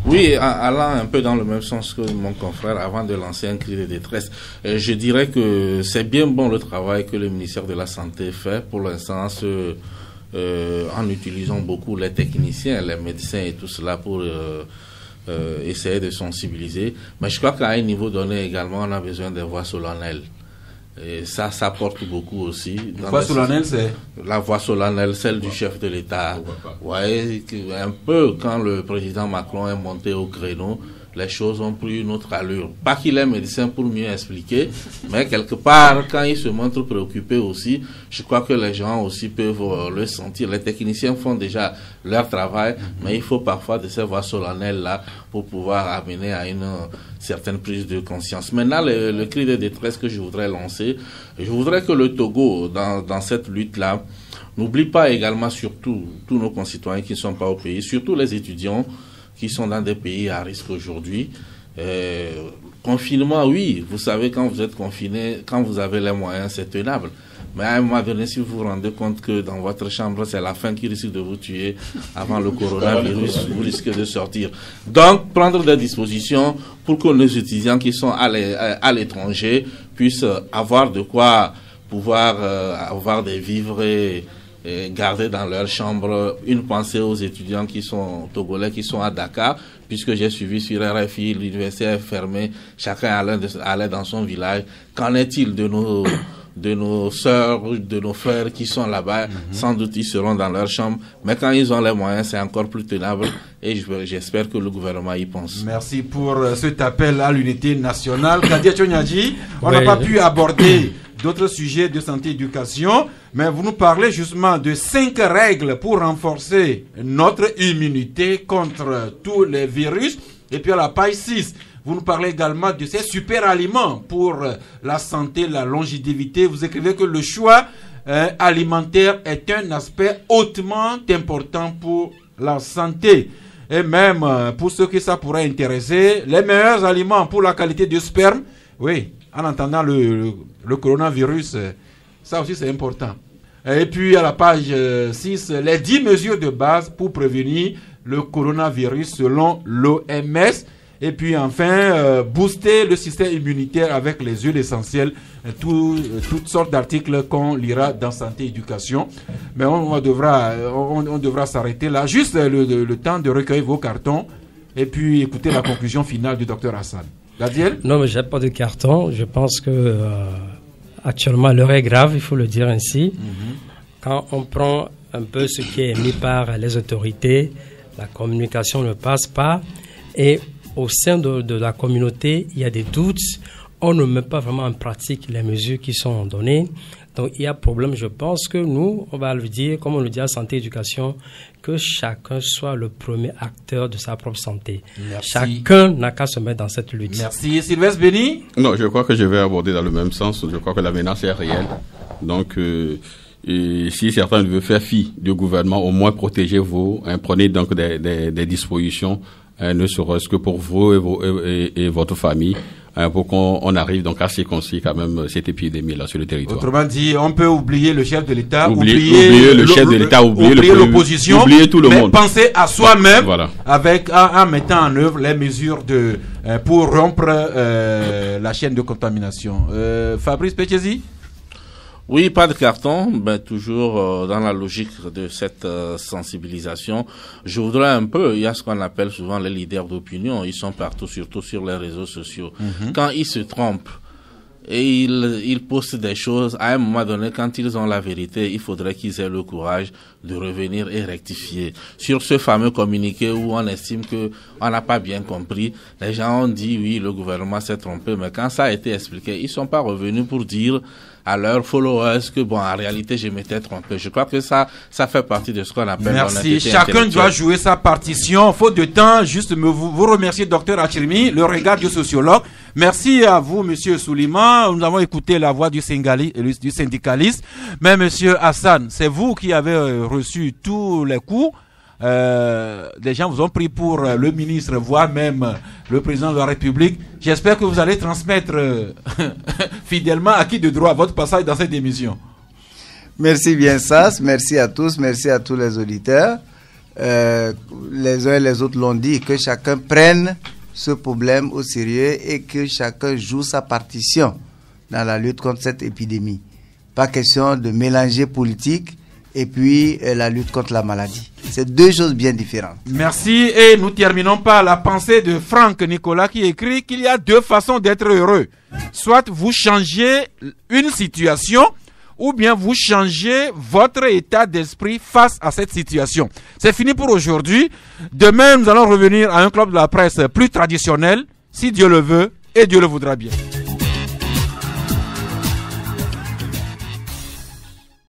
Oui, allant un peu dans le même sens que mon confrère, avant de lancer un cri de détresse, je dirais que c'est bien bon le travail que le ministère de la Santé fait pour l'instant, en utilisant beaucoup les techniciens, les médecins et tout cela pour essayer de sensibiliser. Mais je crois qu'à un niveau donné également, on a besoin des voix solennelles. Et ça porte beaucoup aussi. La voix solennelle, c'est? La voix solennelle, celle du chef de l'État. Ouais, un peu quand le président Macron est monté au créneau, les choses ont pris une autre allure. Pas qu'il est médecin pour mieux expliquer, mais quelque part, quand il se montre préoccupé aussi, je crois que les gens aussi peuvent le sentir. Les techniciens font déjà leur travail, mais il faut parfois de ces voix solennelles-là pour pouvoir amener à une certaine prise de conscience. Maintenant, le cri de détresse que je voudrais lancer, je voudrais que le Togo, dans cette lutte-là, n'oublie pas également surtout tous nos concitoyens qui ne sont pas au pays, surtout les étudiants qui sont dans des pays à risque aujourd'hui. Confinement, oui, vous savez, quand vous êtes confiné, quand vous avez les moyens, c'est tenable. Mais à un moment donné, si vous vous rendez compte que dans votre chambre, c'est la faim qui risque de vous tuer avant le coronavirus, vous risquez de sortir. Donc, prendre des dispositions pour que nos étudiants qui sont à l'étranger puissent avoir de quoi pouvoir avoir des vivres et garder dans leur chambre. Une pensée aux étudiants qui sont togolais, qui sont à Dakar, puisque j'ai suivi sur RFI, l'université est fermée, chacun allait dans son village. Qu'en est-il de nos sœurs, de nos frères qui sont là-bas? Sans doute ils seront dans leur chambre, mais quand ils ont les moyens, c'est encore plus tenable, et j'espère que le gouvernement y pense. Merci pour cet appel à l'unité nationale. Kadia Chonyadji, on n'a pas pu aborder d'autres sujets de santé et éducation, mais vous nous parlez justement de 5 règles pour renforcer notre immunité contre tous les virus. Et puis à la page 6, vous nous parlez également de ces super aliments pour la santé, la longévité. Vous écrivez que le choix alimentaire est un aspect hautement important pour la santé. Et même pour ceux que ça pourrait intéresser, les meilleurs aliments pour la qualité du sperme, oui, en entendant le coronavirus, ça aussi c'est important. Et puis à la page 6, les 10 mesures de base pour prévenir le coronavirus selon l'OMS. Et puis enfin, booster le système immunitaire avec les huiles essentielles, toutes sortes d'articles qu'on lira dans Santé Éducation. Mais on devra s'arrêter là. Juste le temps de recueillir vos cartons et puis écouter la conclusion finale du Dr Hassan. Gadiel? Non, mais j'ai pas de carton. Je pense que actuellement l'heure est grave, il faut le dire ainsi. Quand on prend un peu ce qui est émis par les autorités, la communication ne passe pas et au sein de la communauté, il y a des doutes. On ne met pas vraiment en pratique les mesures qui sont données. Donc, il y a problème. Je pense que nous, on va le dire, comme on le dit à Santé Éducation, que chacun soit le premier acteur de sa propre santé. Merci. Chacun n'a qu'à se mettre dans cette lutte. Merci. Sylvestre Béni? Non, je crois que je vais aborder dans le même sens. Je crois que la menace est réelle. Donc, et si certains veulent faire fi du gouvernement, au moins protégez-vous. Prenez donc des dispositions. Ne serait-ce que pour vous et votre famille, pour qu'on arrive donc à circonscrire quand même cette épidémie-là sur le territoire. Autrement dit, on peut oublier le chef de l'État, oublier le chef de l'État, oublier l'opposition, oublier tout le monde. Penser à soi-même, voilà. En mettant en œuvre les mesures pour rompre la chaîne de contamination. Fabrice Pechesi? Oui, pas de carton, mais toujours dans la logique de cette sensibilisation. Je voudrais un peu, il y a ce qu'on appelle souvent les leaders d'opinion, ils sont partout, surtout sur les réseaux sociaux. Quand ils se trompent et ils postent des choses, à un moment donné, quand ils ont la vérité, il faudrait qu'ils aient le courage de revenir et rectifier. Sur ce fameux communiqué où on estime que on n'a pas bien compris, les gens ont dit oui, le gouvernement s'est trompé, mais quand ça a été expliqué, ils sont pas revenus pour dire à leurs followers que bon, en réalité, je m'étais trompé. Je crois que ça fait partie de ce qu'on appelle Merci. Chacun doit jouer sa partition. Faute de temps, juste vous remercier, Dr Achirmi, le regard du sociologue. Merci à vous, Monsieur Souliman. Nous avons écouté la voix du syndicaliste. Mais Monsieur Hassan, c'est vous qui avez reçu tous les coups. Les gens vous ont pris pour le ministre, voire même le président de la République. J'espère que vous allez transmettre fidèlement à qui de droit votre passage dans cette émission. Merci bien Sas, merci à tous les auditeurs. Les uns et les autres l'ont dit, que chacun prenne ce problème au sérieux et que chacun joue sa partition dans la lutte contre cette épidémie. Pas question de mélanger politique et puis la lutte contre la maladie. C'est deux choses bien différentes. Merci, et nous terminons par la pensée de Franck Nicolas qui écrit qu'il y a deux façons d'être heureux. Soit vous changez une situation, ou bien vous changez votre état d'esprit face à cette situation. C'est fini pour aujourd'hui. Demain, nous allons revenir à un club de la presse plus traditionnel, si Dieu le veut et Dieu le voudra bien.